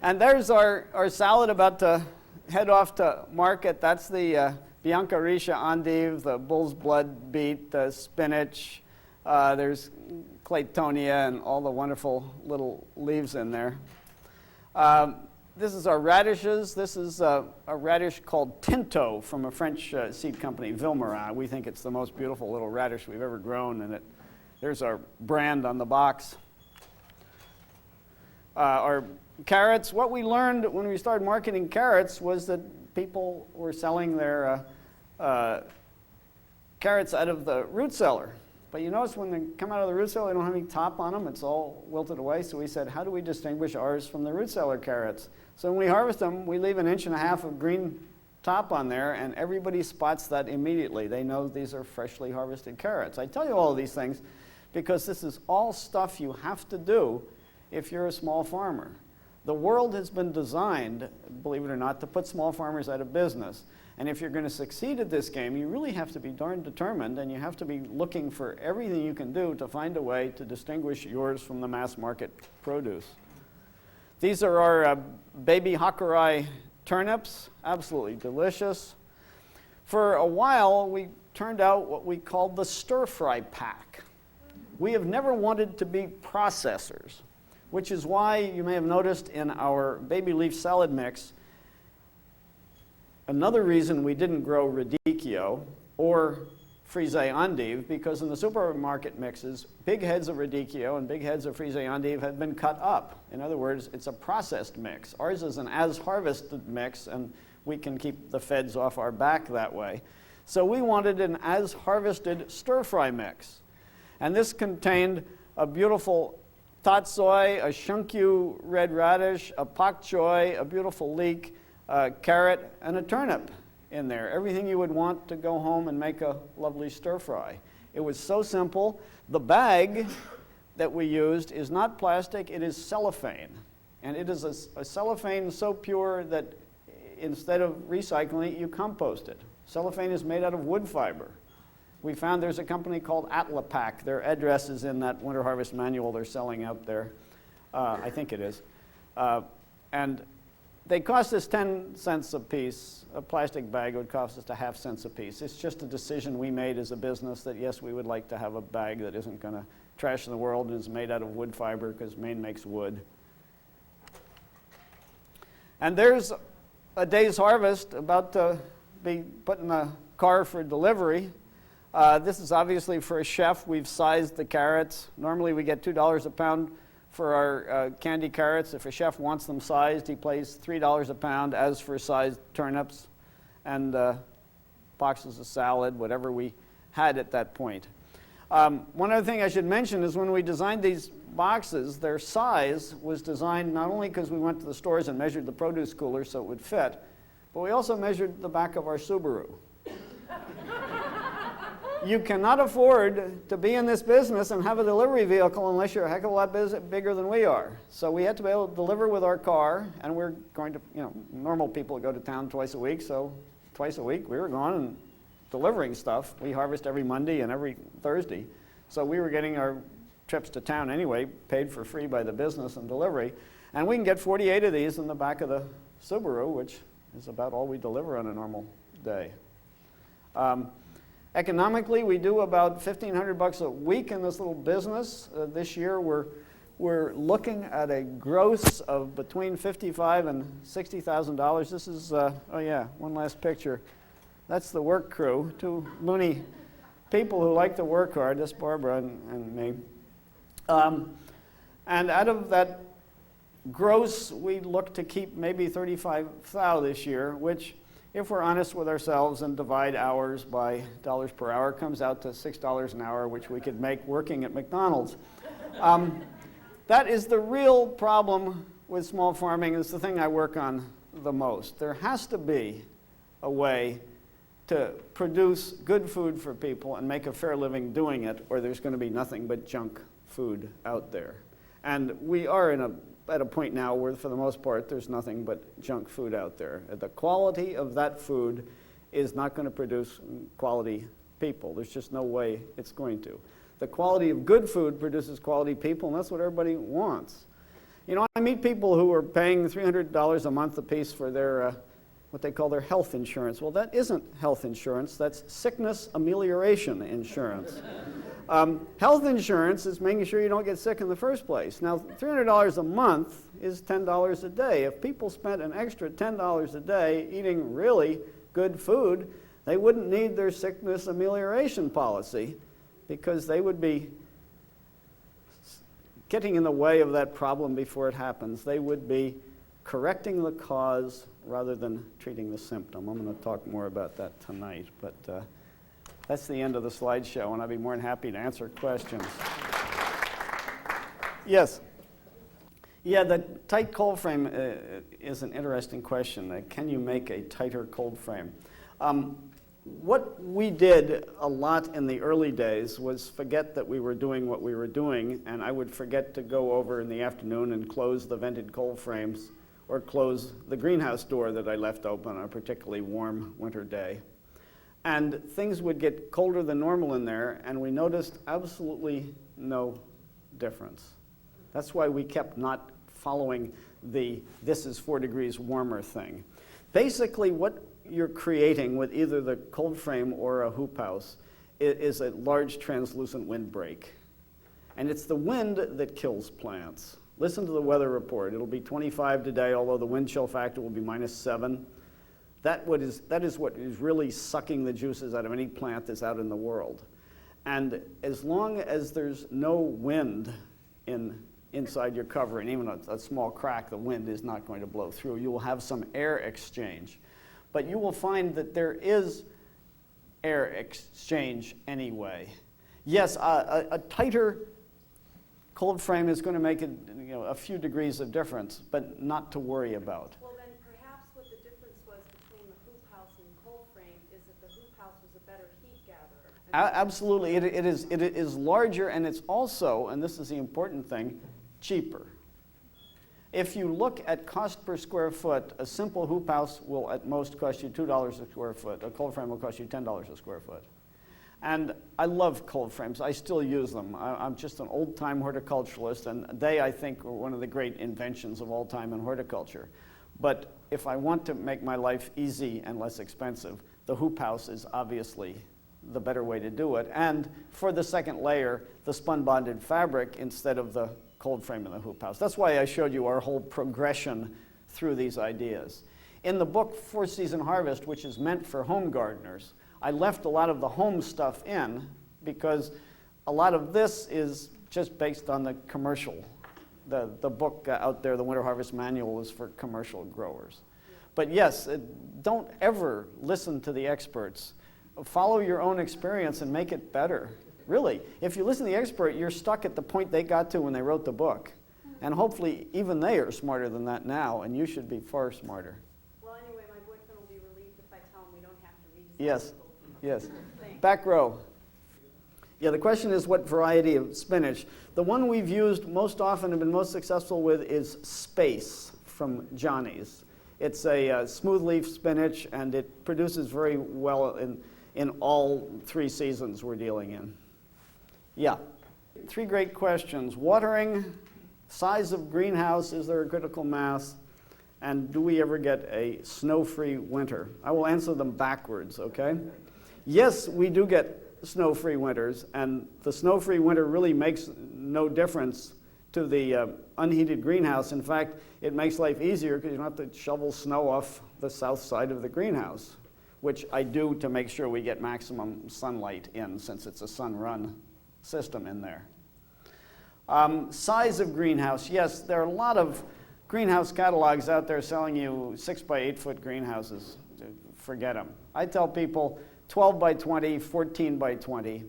And there's our salad about to head off to market. That's the Bianca Risha endive, the bull's blood beet, the spinach. There's claytonia and all the wonderful little leaves in there. This is our radishes. This is a radish called Tinto from a French seed company, Vilmorin. We think it's the most beautiful little radish we've ever grown, and there's our brand on the box. Our carrots, what we learned when we started marketing carrots was that people were selling their carrots out of the root cellar. But you notice when they come out of the root cellar, they don't have any top on them. It's all wilted away. So we said, how do we distinguish ours from the root cellar carrots? So when we harvest them, we leave 1.5 inches of green top on there, and everybody spots that immediately. They know these are freshly harvested carrots. I tell you all of these things because this is all stuff you have to do if you're a small farmer. The world has been designed, believe it or not, to put small farmers out of business. And if you're going to succeed at this game, you really have to be darn determined, and you have to be looking for everything you can do to find a way to distinguish yours from the mass market produce. These are our baby Hakurai turnips, absolutely delicious. For a while, we turned out what we called the stir-fry pack. We have never wanted to be processors, which is why you may have noticed in our baby leaf salad mix, another reason we didn't grow radicchio or frise endive, because in the supermarket mixes, big heads of radicchio and big heads of frise endive have been cut up. In other words, it's a processed mix. Ours is an as-harvested mix, and we can keep the feds off our back that way. So we wanted an as-harvested stir-fry mix. And this contained a beautiful tatsoi, a shunkyu red radish, a pak choy, a beautiful leek, a carrot, and a turnip in there. Everything you would want to go home and make a lovely stir-fry. It was so simple. The bag that we used is not plastic, it is cellophane. And it is a cellophane so pure that instead of recycling it, you compost it. Cellophane is made out of wood fiber. We found there's a company called Atlapac. Their address is in that Winter Harvest Manual they're selling out there. I think it is. And they cost us 10 cents a piece. A plastic bag would cost us 0.5 cents a piece. It's just a decision we made as a business that, yes, we would like to have a bag that isn't going to trash the world and is made out of wood fiber, because Maine makes wood. And there's a day's harvest about to be put in the car for delivery. This is obviously for a chef. We've sized the carrots. Normally we get $2 a pound for our candy carrots. If a chef wants them sized, he pays $3 a pound, as for sized turnips and boxes of salad, whatever we had at that point. One other thing I should mention is when we designed these boxes, their size was designed not only because we went to the stores and measured the produce cooler so it would fit, but we also measured the back of our Subaru. You cannot afford to be in this business and have a delivery vehicle unless you're a heck of a lot bigger than we are. So we had to be able to deliver with our car, and we're going to, normal people go to town twice a week, so twice a week we were gone and delivering stuff. We harvest every Monday and every Thursday. So we were getting our trips to town anyway, paid for free by the business and delivery. And we can get 48 of these in the back of the Subaru, which is about all we deliver on a normal day. Economically, we do about $1,500 a week in this little business. This year, we're looking at a gross of between $55,000 and $60,000. This is, one last picture. That's the work crew, two loony people who like to work hard. That's Barbara and me. And out of that gross, we look to keep maybe $35,000 this year, which, if we're honest with ourselves and divide hours by dollars per hour, comes out to $6 an hour, which we could make working at McDonald's. That is the real problem with small farming. It's the thing I work on the most. There has to be a way to produce good food for people and make a fair living doing it, or there's going to be nothing but junk food out there. And we are at a point now where, for the most part, there's nothing but junk food out there. The quality of that food is not going to produce quality people. There's just no way it's going to. The quality of good food produces quality people, and that's what everybody wants. I meet people who are paying $300 a month apiece for their what they call their health insurance. Well, that isn't health insurance. That's sickness amelioration insurance. Health insurance is making sure you don't get sick in the first place. Now, $300 a month is $10 a day. If people spent an extra $10 a day eating really good food, they wouldn't need their sickness amelioration policy, because they would be getting in the way of that problem before it happens. They would be correcting the cause rather than treating the symptom. I'm going to talk more about that tonight, but that's the end of the slideshow, and I'd be more than happy to answer questions. Yes? Yeah, the tight cold frame is an interesting question. Can you make a tighter cold frame? What we did a lot in the early days was forget that we were doing what we were doing, and I would forget to go over in the afternoon and close the vented cold frames or close the greenhouse door that I left open on a particularly warm winter day. And things would get colder than normal in there, and we noticed absolutely no difference. That's why we kept not following the "this is 4 degrees warmer" thing. Basically, what you're creating with either the cold frame or a hoop house is a large translucent windbreak. And it's the wind that kills plants. Listen to the weather report. It'll be 25 today, although the wind chill factor will be -7. That is what is really sucking the juices out of any plant that's out in the world. And as long as there's no wind inside your cover, and even a small crack, the wind is not going to blow through. You will have some air exchange. But you will find that there is air exchange anyway. Yes, a tighter cold frame is going to make it, a few degrees of difference, but not to worry about. Well, then perhaps what the difference was between the hoop house and the cold frame is that the hoop house was a better heat gatherer. Absolutely, it is larger, and it's also, and this is the important thing, cheaper. If you look at cost per square foot, a simple hoop house will at most cost you $2 a square foot. A cold frame will cost you $10 a square foot. And I love cold frames. I still use them. I'm just an old-time horticulturalist, and they, I think, were one of the great inventions of all time in horticulture. But if I want to make my life easy and less expensive, the hoop house is obviously the better way to do it. And for the second layer, the spun-bonded fabric instead of the cold frame in the hoop house. That's why I showed you our whole progression through these ideas. In the book 4-Season Harvest, which is meant for home gardeners, I left a lot of the home stuff in because a lot of this is just based on the commercial. The book out there, the Winter Harvest Manual, is for commercial growers. But yes, don't ever listen to the experts. Follow your own experience and make it better. Really, if you listen to the expert, you're stuck at the point they got to when they wrote the book. And hopefully even they are smarter than that now, and you should be far smarter. Well, anyway, my boyfriend will be relieved if I tell him we don't have to redesign. Yes, yes. Thanks. Back row. Yeah, the question is what variety of spinach. The one we've used most often and been most successful with is Space from Johnny's. It's a smooth leaf spinach, and it produces very well in all 3 seasons we're dealing in. Yeah. 3 great questions. Watering, size of greenhouse, is there a critical mass, and do we ever get a snow-free winter? I will answer them backwards, okay? Yes, we do get snow-free winters, and the snow-free winter really makes no difference to the unheated greenhouse. In fact, it makes life easier because you don't have to shovel snow off the south side of the greenhouse, which I do to make sure we get maximum sunlight in, since it's a sun-run system in there. Size of greenhouse, yes, there are a lot of greenhouse catalogs out there selling you 6 by 8 foot greenhouses. Forget them. I tell people 12 by 20, 14 by 20.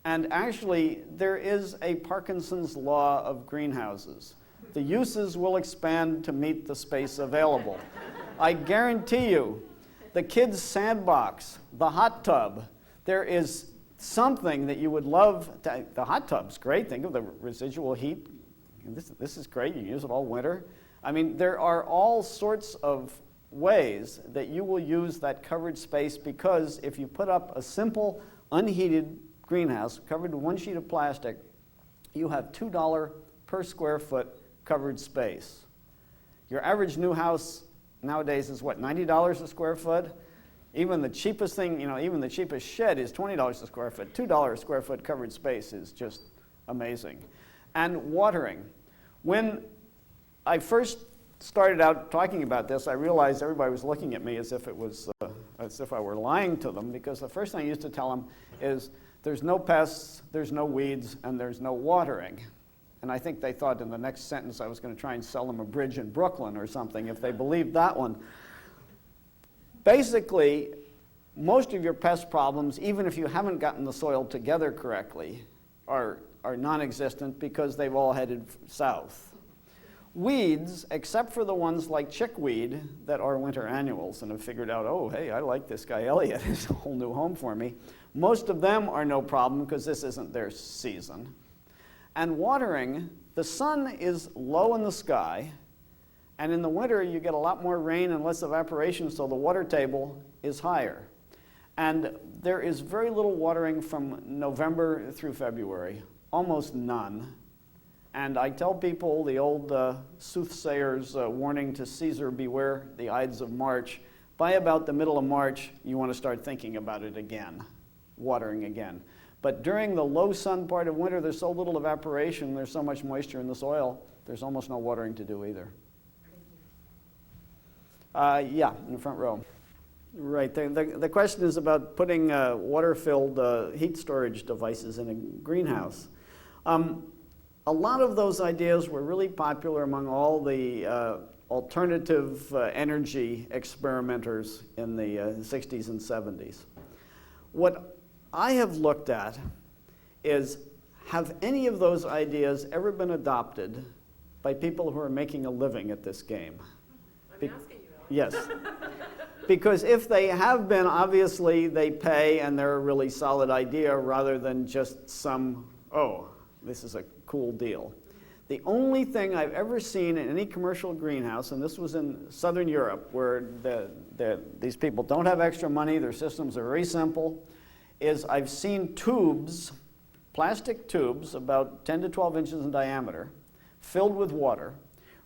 And actually, there is a Parkinson's law of greenhouses. The uses will expand to meet the space available. I guarantee you, the kids' sandbox, the hot tub, there is something that you would love. The hot tub's great. Think of the residual heat. This is great. You use it all winter. I mean, there are all sorts of ways that you will use that covered space, because if you put up a simple unheated greenhouse covered with 1 sheet of plastic, you have $2 per square foot covered space. Your average new house nowadays is what, $90 a square foot? Even the cheapest thing, even the cheapest shed is $20 a square foot. $2 a square foot covered space is just amazing. And watering. When I first started out talking about this, I realized everybody was looking at me as if I were lying to them, because the first thing I used to tell them is there's no pests, there's no weeds, and there's no watering. And I think they thought in the next sentence I was going to try and sell them a bridge in Brooklyn or something if they believed that one. Basically, most of your pest problems, even if you haven't gotten the soil together correctly, are non-existent because they've all headed south. Weeds, except for the ones like chickweed that are winter annuals and have figured out, oh, hey, I like this guy Eliot, it's a whole new home for me. Most of them are no problem because this isn't their season. And watering, the sun is low in the sky, and in the winter you get a lot more rain and less evaporation, so the water table is higher. And there is very little watering from November through February, almost none. And I tell people the old soothsayer's warning to Caesar, beware the Ides of March. By about the middle of March, you want to start thinking about it again, watering again. But during the low sun part of winter, there's so little evaporation, there's so much moisture in the soil, there's almost no watering to do either. Yeah, in the front row. Right, the question is about putting water-filled heat storage devices in a greenhouse. A lot of those ideas were really popular among all the alternative energy experimenters in the 60s and 70s. What I have looked at is, have any of those ideas ever been adopted by people who are making a living at this game? I'm asking you. Yes. Because if they have been, obviously they pay and they're a really solid idea rather than just some, oh, this is a cool deal. The only thing I've ever seen in any commercial greenhouse, and this was in Southern Europe, where these people don't have extra money, their systems are very simple, is I've seen tubes, plastic tubes, about 10 to 12 inches in diameter, filled with water,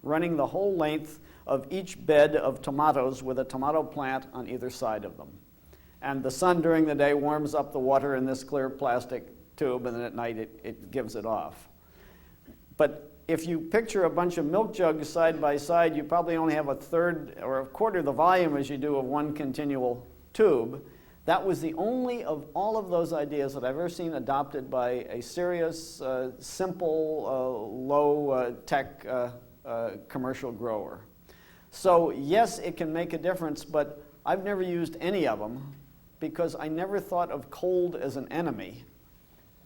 running the whole length of each bed of tomatoes with a tomato plant on either side of them. And the sun during the day warms up the water in this clear plastic tube, and then at night it gives it off. But if you picture a bunch of milk jugs side by side, you probably only have a third or a quarter the volume as you do of one continual tube. That was the only of all of those ideas that I've ever seen adopted by a serious, simple, low-tech commercial grower. So yes, it can make a difference, but I've never used any of them because I never thought of cold as an enemy.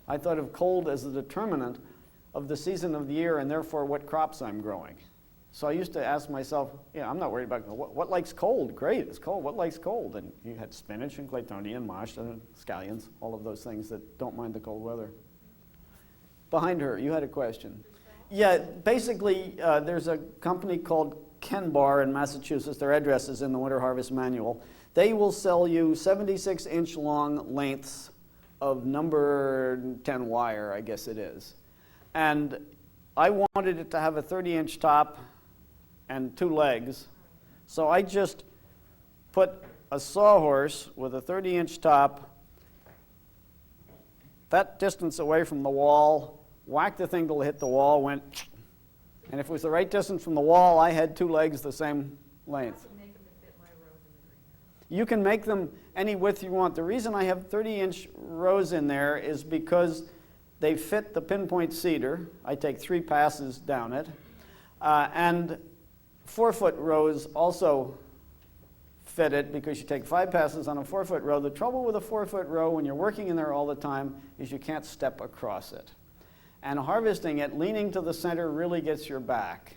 I thought of cold as a determinant of the season of the year and therefore what crops I'm growing. So I used to ask myself, yeah, I'm not worried about what likes cold. Great, it's cold. What likes cold? And you had spinach and claytonia and mash and scallions, all of those things that don't mind the cold weather. Behind her, you had a question. Yeah, basically, there's a company called Ken Bar in Massachusetts. Their address is in the Winter Harvest Manual. They will sell you 76-inch long lengths of number 10 wire, I guess it is. And I wanted it to have a 30-inch top and 2 legs. So I just put a sawhorse with a 30-inch top, that distance away from the wall, whacked the thing till it hit the wall, went, and if it was the right distance from the wall, I had 2 legs the same length. You can make them any width you want. The reason I have 30-inch rows in there is because they fit the pinpoint cedar. I take 3 passes down it. And 4-foot rows also fit it because you take 5 passes on a 4-foot row. The trouble with a 4-foot row when you're working in there all the time is you can't step across it. And harvesting it, leaning to the center really gets your back.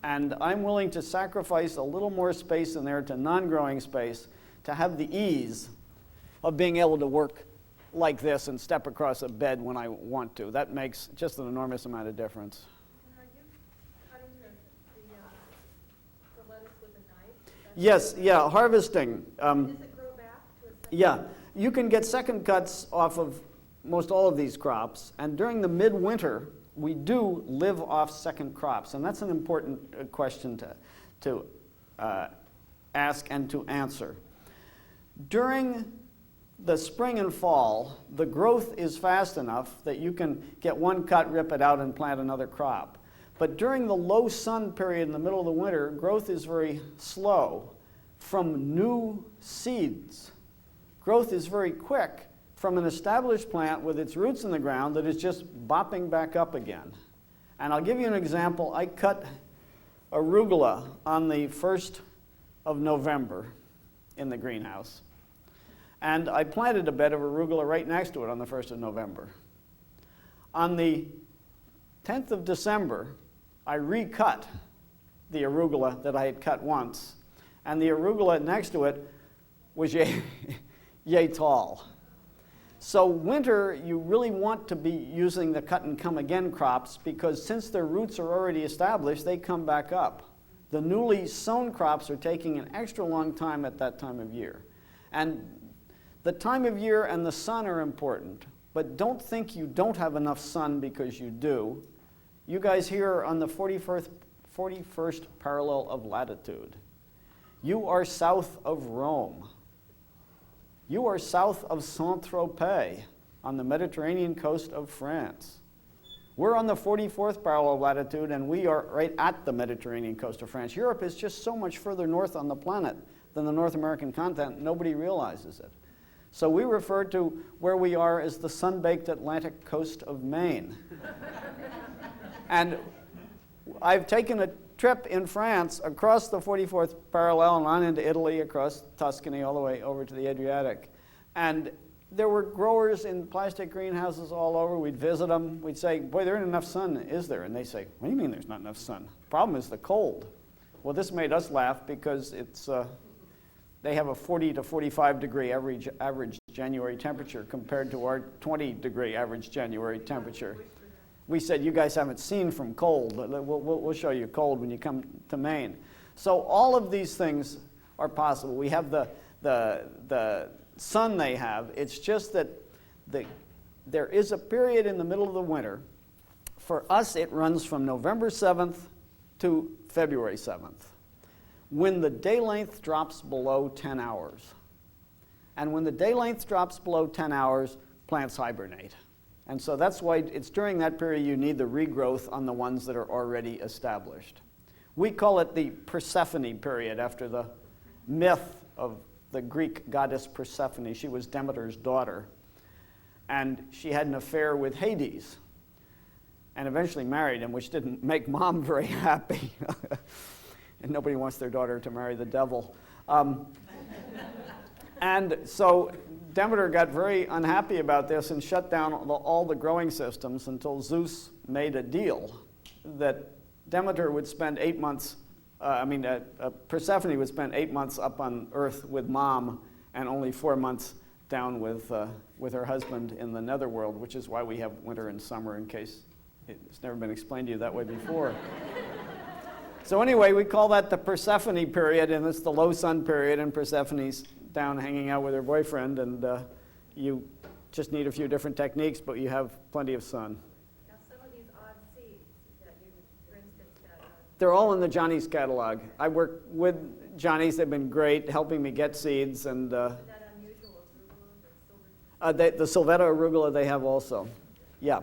And I'm willing to sacrifice a little more space in there to non-growing space to have the ease of being able to work like this and step across a bed when I want to. That makes just an enormous amount of difference. And are you cutting the lettuce with a knife? Yes, yeah, harvesting. Does it grow back to a second? Yeah, you can get second cuts off of most all of these crops, and during the midwinter, we do live off second crops, and that's an important question to ask and to answer. During the spring and fall, the growth is fast enough that you can get one cut, rip it out, and plant another crop. But during the low sun period in the middle of the winter, growth is very slow from new seeds. Growth is very quick from an established plant with its roots in the ground that is just bopping back up again. And I'll give you an example. I cut arugula on the 1st of November in the greenhouse. And I planted a bed of arugula right next to it on the 1st of November. On the 10th of December, I recut the arugula that I had cut once, and the arugula next to it was yay tall. So winter, you really want to be using the cut and come again crops because since their roots are already established, they come back up. The newly sown crops are taking an extra long time at that time of year. And the time of year and the sun are important, but don't think you don't have enough sun because you do. You guys here are on the 41st parallel of latitude. You are south of Rome. You are south of Saint-Tropez on the Mediterranean coast of France. We're on the 44th parallel of latitude, and we are right at the Mediterranean coast of France. Europe is just so much further north on the planet than the North American continent, nobody realizes it. So we refer to where we are as the sun-baked Atlantic coast of Maine. And I've taken a trip in France across the 44th parallel and on into Italy, across Tuscany, all the way over to the Adriatic. And there were growers in plastic greenhouses all over. We'd visit them. We'd say, boy, there isn't enough sun, is there? And they say, what do you mean there's not enough sun? The problem is the cold. Well, this made us laugh because it's they have a 40 to 45 degree average January temperature compared to our 20 degree average January temperature. We said, you guys haven't seen from cold. We'll show you cold when you come to Maine. So all of these things are possible. We have the sun they have. It's just that there is a period in the middle of the winter. For us, it runs from November 7th to February 7th, when the day length drops below 10 hours. And when the day length drops below 10 hours, plants hibernate. And so that's why it's during that period you need the regrowth on the ones that are already established. We call it the Persephone period after the myth of the Greek goddess Persephone. She was Demeter's daughter. And she had an affair with Hades and eventually married him, which didn't make Mom very happy. And nobody wants their daughter to marry the devil. And so Demeter got very unhappy about this and shut down all the growing systems until Zeus made a deal that Demeter would spend 8 months, Persephone would spend 8 months up on Earth with Mom and only 4 months down with her husband in the netherworld, which is why we have winter and summer, in case it's never been explained to you that way before. So anyway, we call that the Persephone period, and it's the low sun period, and Persephone's down hanging out with her boyfriend, and you just need a few different techniques, but you have plenty of sun. Now, some of these odd seeds that you, for instance, they're all in the Johnny's catalog. I work with Johnny's. They've been great, helping me get seeds, and that unusual arugula or silver. the Sylvetta arugula they have also. Yeah.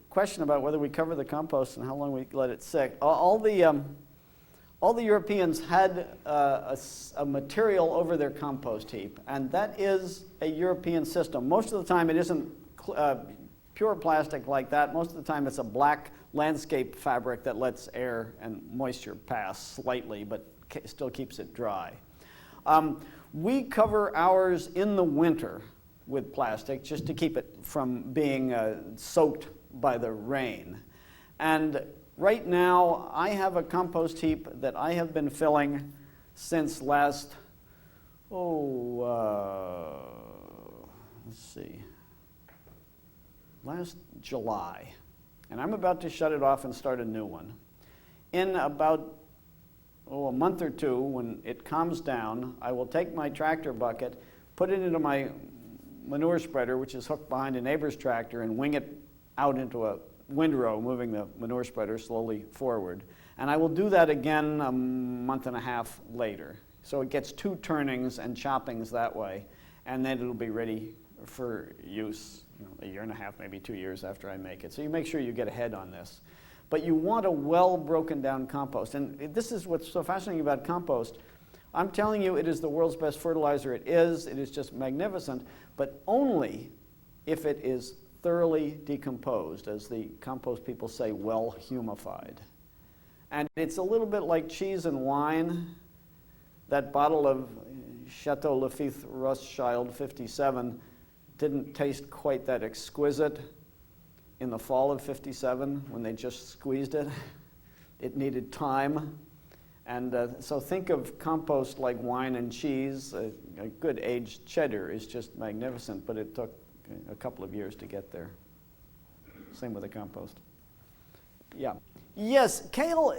Question about whether we cover the compost and how long we let it sit. All the Europeans had a material over their compost heap, and that is a European system. Most of the time it isn't pure plastic like that. Most of the time it's a black landscape fabric that lets air and moisture pass slightly, but still keeps it dry. We cover ours in the winter with plastic just to keep it from being soaked by the rain. And right now, I have a compost heap that I have been filling since last July. And I'm about to shut it off and start a new one. In about a month or two, when it calms down, I will take my tractor bucket, put it into my manure spreader, which is hooked behind a neighbor's tractor, and wing it out into a windrow, moving the manure spreader slowly forward. And I will do that again a month and a half later. So it gets 2 turnings and choppings that way, and then it'll be ready for use a year and a half, maybe 2 years after I make it. So you make sure you get ahead on this. But you want a well broken down compost. And this is what's so fascinating about compost. I'm telling you, it is the world's best fertilizer. It is just magnificent, but only if it is thoroughly decomposed, as the compost people say, well humified. And it's a little bit like cheese and wine. That bottle of Chateau Lafite Rothschild 57 didn't taste quite that exquisite in the fall of 57 when they just squeezed it. It needed time. And so think of compost like wine and cheese. A good aged cheddar is just magnificent, but it took a couple of years to get there. Same with the compost. Yeah. Yes, kale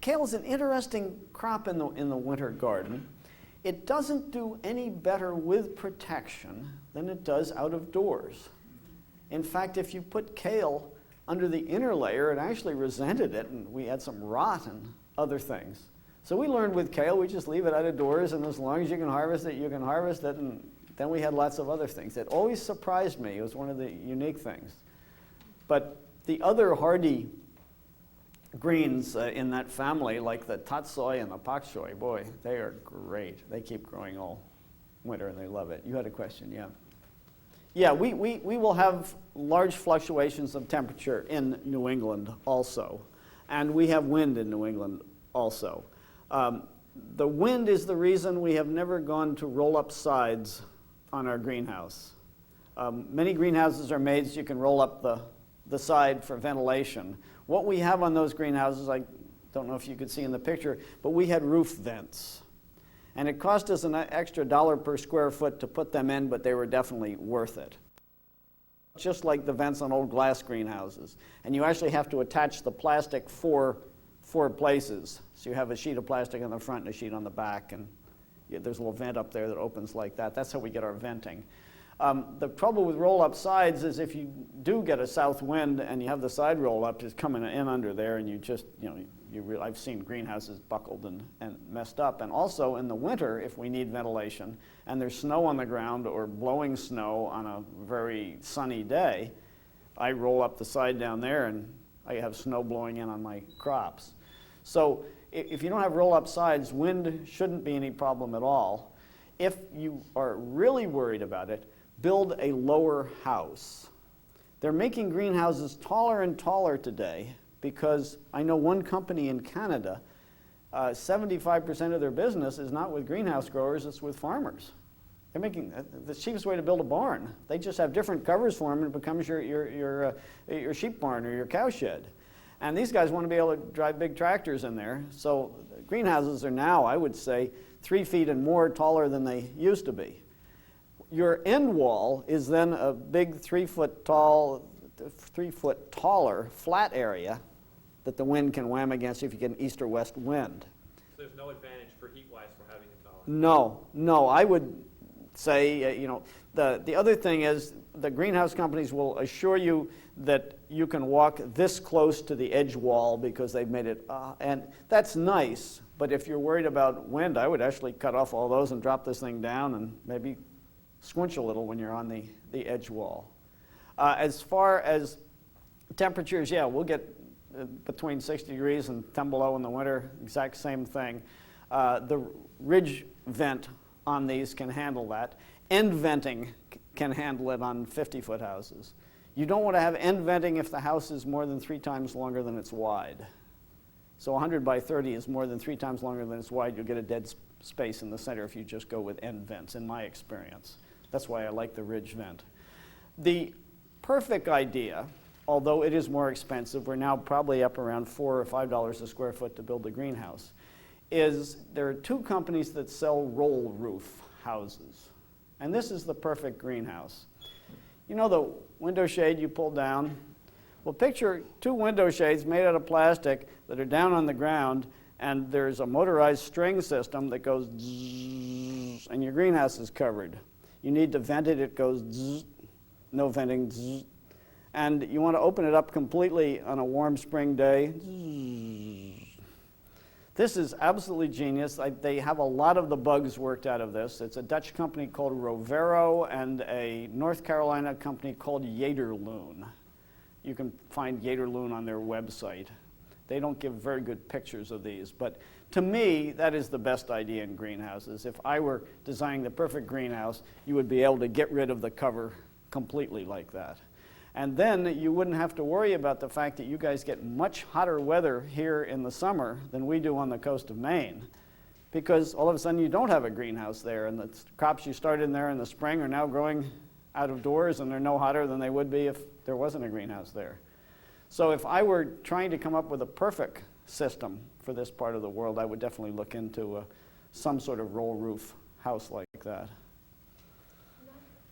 is an interesting crop in the winter garden. It doesn't do any better with protection than it does out of doors. In fact, if you put kale under the inner layer, it actually resented it, and we had some rot and other things. So we learned with kale, we just leave it out of doors, and as long as you can harvest it, you can harvest it, and then we had lots of other things. It always surprised me. It was one of the unique things. But the other hardy greens in that family, like the tatsoi and the pak choi, boy, they are great. They keep growing all winter, and they love it. You had a question, yeah. Yeah, we will have large fluctuations of temperature in New England also. And we have wind in New England also. The wind is the reason we have never gone to roll-up sides on our greenhouse. Many greenhouses are made so you can roll up the side for ventilation. What we have on those greenhouses, I don't know if you could see in the picture, but we had roof vents. And it cost us an extra $1 per square foot to put them in, but they were definitely worth it. Just like the vents on old glass greenhouses. And you actually have to attach the plastic four places. So you have a sheet of plastic on the front and a sheet on the back, and there's a little vent up there that opens like that. That's how we get our venting. The trouble with roll-up sides is if you do get a south wind and you have the side roll-up just coming in under there, and you just, I've seen greenhouses buckled and messed up. And also in the winter, if we need ventilation and there's snow on the ground or blowing snow on a very sunny day, I roll up the side down there and I have snow blowing in on my crops. So if you don't have roll-up sides, wind shouldn't be any problem at all. if you are really worried about it, build a lower house. They're making greenhouses taller and taller today because I know one company in Canada, 75% of their business is not with greenhouse growers, it's with farmers. They're making the cheapest way to build a barn. They just have different covers for them and it becomes your sheep barn or your cow shed. And these guys want to be able to drive big tractors in there. So greenhouses are now, I would say, 3 feet and more taller than they used to be. Your end wall is then a big 3 foot taller flat area that the wind can wham against if you get an east or west wind. So there's no advantage for heat-wise for having it taller? No. I would say, the other thing is the greenhouse companies will assure you that you can walk this close to the edge wall because they've made it, and that's nice, but if you're worried about wind, I would actually cut off all those and drop this thing down and maybe squinch a little when you're on the edge wall. As far as temperatures, yeah, we'll get between 60 degrees and 10 below in the winter, exact same thing. The ridge vent on these can handle that. End venting can handle it on 50-foot houses. You don't want to have end venting if the house is more than 3 times longer than it's wide. So 100 by 30 is more than 3 times longer than it's wide. You'll get a dead space in the center if you just go with end vents, in my experience. That's why I like the ridge vent. The perfect idea, although it is more expensive, we're now probably up around $4 or $5 a square foot to build a greenhouse, is there are 2 companies that sell roll roof houses. And this is the perfect greenhouse. You know the window shade you pull down? Well, picture 2 window shades made out of plastic that are down on the ground, and there's a motorized string system that goes zzz, and your greenhouse is covered. You need to vent it, it goes zzz, no venting, zzz. And you want to open it up completely on a warm spring day. Zzz. This is absolutely genius. They have a lot of the bugs worked out of this. It's a Dutch company called Rovero and a North Carolina company called Yaterloon. You can find Yaterloon on their website. They don't give very good pictures of these, but to me, that is the best idea in greenhouses. If I were designing the perfect greenhouse, you would be able to get rid of the cover completely like that. And then you wouldn't have to worry about the fact that you guys get much hotter weather here in the summer than we do on the coast of Maine, because all of a sudden you don't have a greenhouse there, and the crops you started in there in the spring are now growing out of doors, and they're no hotter than they would be if there wasn't a greenhouse there. So if I were trying to come up with a perfect system for this part of the world, I would definitely look into some sort of roll roof house like that.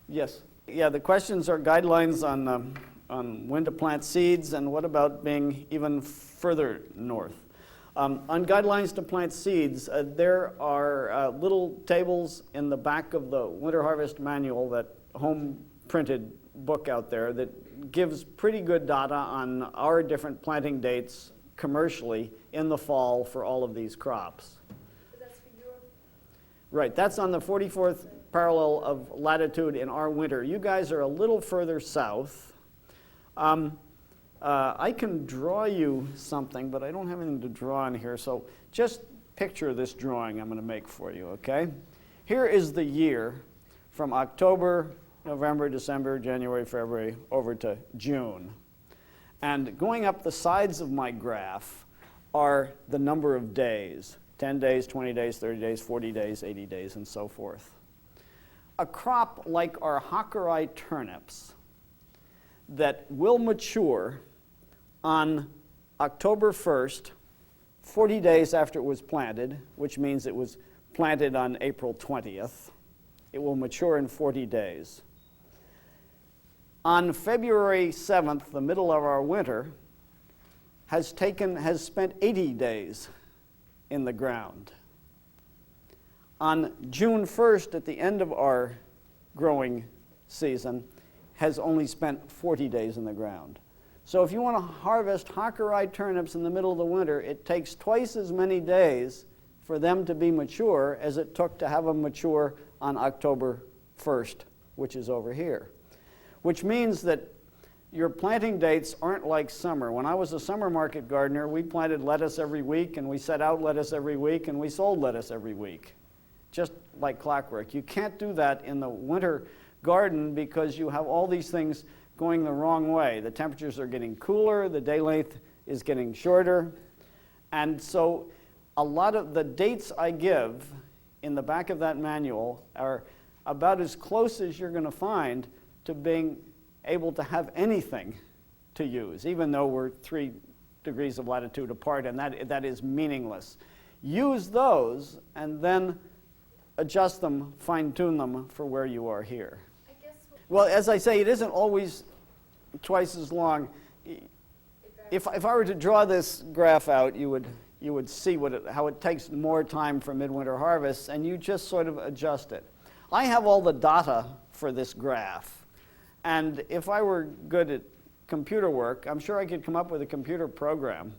Yes? Yeah, the questions are guidelines on when to plant seeds and what about being even further north. On guidelines to plant seeds, there are little tables in the back of the Winter Harvest Manual, that home printed book out there, that gives pretty good data on our different planting dates commercially in the fall for all of these crops. But that's for Europe? Right, that's on the 44th parallel of latitude in our winter. You guys are a little further south. I can draw you something, but I don't have anything to draw in here, so just picture this drawing I'm going to make for you, okay? Here is the year from October, November, December, January, February, over to June. And going up the sides of my graph are the number of days, 10 days, 20 days, 30 days, 40 days, 80 days, and so forth. A crop like our Hakurei turnips that will mature on October 1st, 40 days after it was planted, which means it was planted on April 20th. It will mature in 40 days. On February 7th, the middle of our winter, has spent 80 days in the ground. On June 1st, at the end of our growing season, has only spent 40 days in the ground. So if you want to harvest Hakurei turnips in the middle of the winter, it takes twice as many days for them to be mature as it took to have them mature on October 1st, which is over here. Which means that your planting dates aren't like summer. When I was a summer market gardener, we planted lettuce every week, and we set out lettuce every week, and we sold lettuce every week. just like clockwork. You can't do that in the winter garden because you have all these things going the wrong way. The temperatures are getting cooler, the day length is getting shorter, and so a lot of the dates I give in the back of that manual are about as close as you're going to find to being able to have anything to use, even though we're 3 degrees of latitude apart, and that is meaningless. Use those and then adjust them, fine-tune them for where you are here. I guess Well, as I say, it isn't always twice as long. If I were to draw this graph out, you would see how it takes more time for midwinter harvests, and you just sort of adjust it. I have all the data for this graph, and if I were good at computer work, I'm sure I could come up with a computer program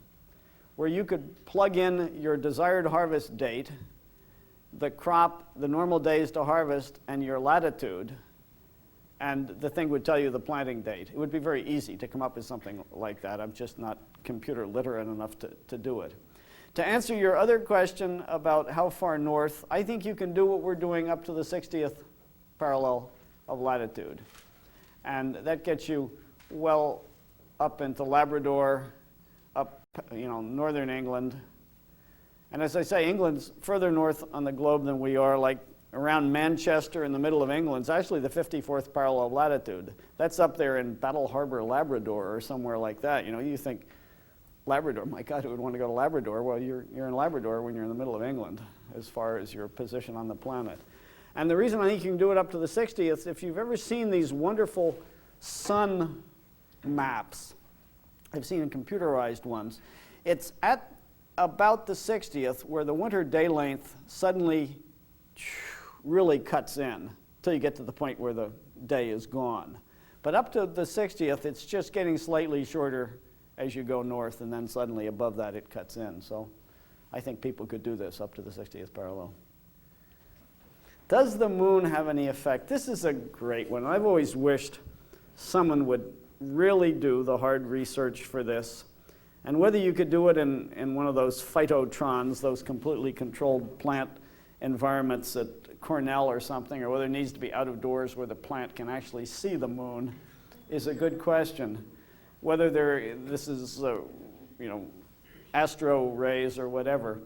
where you could plug in your desired harvest date, the crop, the normal days to harvest, and your latitude, and the thing would tell you the planting date. It would be very easy to come up with something like that. I'm just not computer literate enough to do it. To answer your other question about how far north, I think you can do what we're doing up to the 60th parallel of latitude. And that gets you well up into Labrador, up, northern England. And as I say, England's further north on the globe than we are, like around Manchester in the middle of England. It's actually the 54th parallel of latitude. That's up there in Battle Harbor, Labrador, or somewhere like that. You think, Labrador, my God, who would want to go to Labrador? Well, you're in Labrador when you're in the middle of England, as far as your position on the planet. And the reason I think you can do it up to the 60th, if you've ever seen these wonderful sun maps, I've seen computerized ones, it's at about the 60th where the winter day length suddenly really cuts in till you get to the point where the day is gone. But up to the 60th, it's just getting slightly shorter as you go north, and then suddenly above that it cuts in. So I think people could do this up to the 60th parallel. Does the moon have any effect? This is a great one. I've always wished someone would really do the hard research for this. And whether you could do it in one of those phytotrons, those completely controlled plant environments at Cornell or something, or whether it needs to be out of doors where the plant can actually see the moon, is a good question. Whether this is, astro rays or whatever.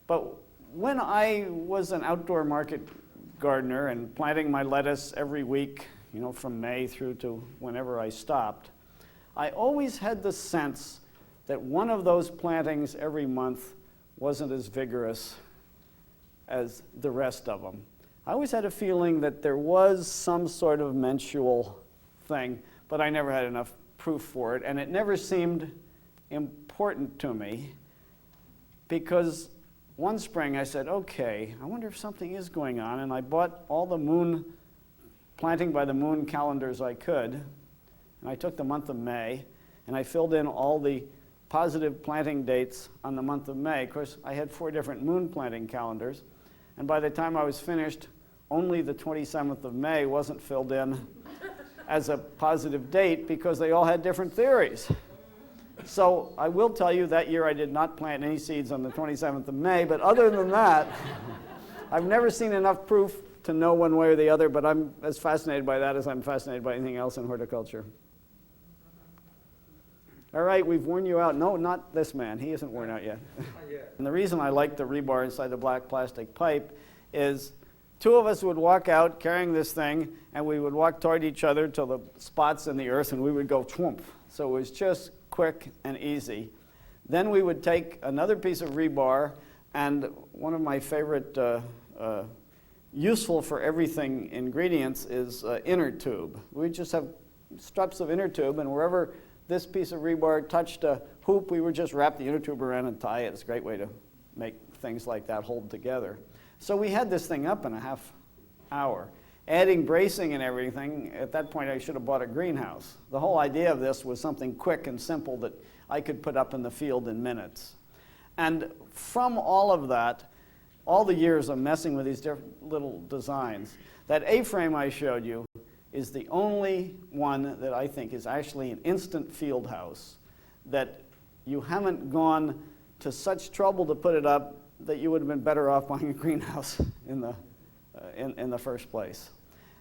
But when I was an outdoor market gardener and planting my lettuce every week, from May through to whenever I stopped, I always had the sense that one of those plantings every month wasn't as vigorous as the rest of them. I always had a feeling that there was some sort of mensual thing, but I never had enough proof for it, and it never seemed important to me, because one spring I said, okay, I wonder if something is going on, and I bought all the planting by the moon calendars I could, and I took the month of May, and I filled in all the positive planting dates on the month of May. Of course, I had 4 different moon planting calendars, and by the time I was finished, only the 27th of May wasn't filled in as a positive date because they all had different theories. So I will tell you that year I did not plant any seeds on the 27th of May, but other than that, I've never seen enough proof to know one way or the other, but I'm as fascinated by that as I'm fascinated by anything else in horticulture. All right, we've worn you out. No, not this man. He isn't worn out yet. And the reason I like the rebar inside the black plastic pipe is 2 of us would walk out carrying this thing, and we would walk toward each other till the spots in the earth, and we would go twomp. So it was just quick and easy. Then we would take another piece of rebar, and one of my favorite useful for everything ingredients is inner tube. We just have strips of inner tube, and wherever this piece of rebar touched a hoop, we would just wrap the inner tube around and tie it. It's a great way to make things like that hold together. So we had this thing up in a half hour. Adding bracing and everything, at that point I should have bought a greenhouse. The whole idea of this was something quick and simple that I could put up in the field in minutes. And from all of that, all the years of messing with these different little designs, that A-frame I showed you is the only one that I think is actually an instant field house, that you haven't gone to such trouble to put it up that you would have been better off buying a greenhouse in the in the first place.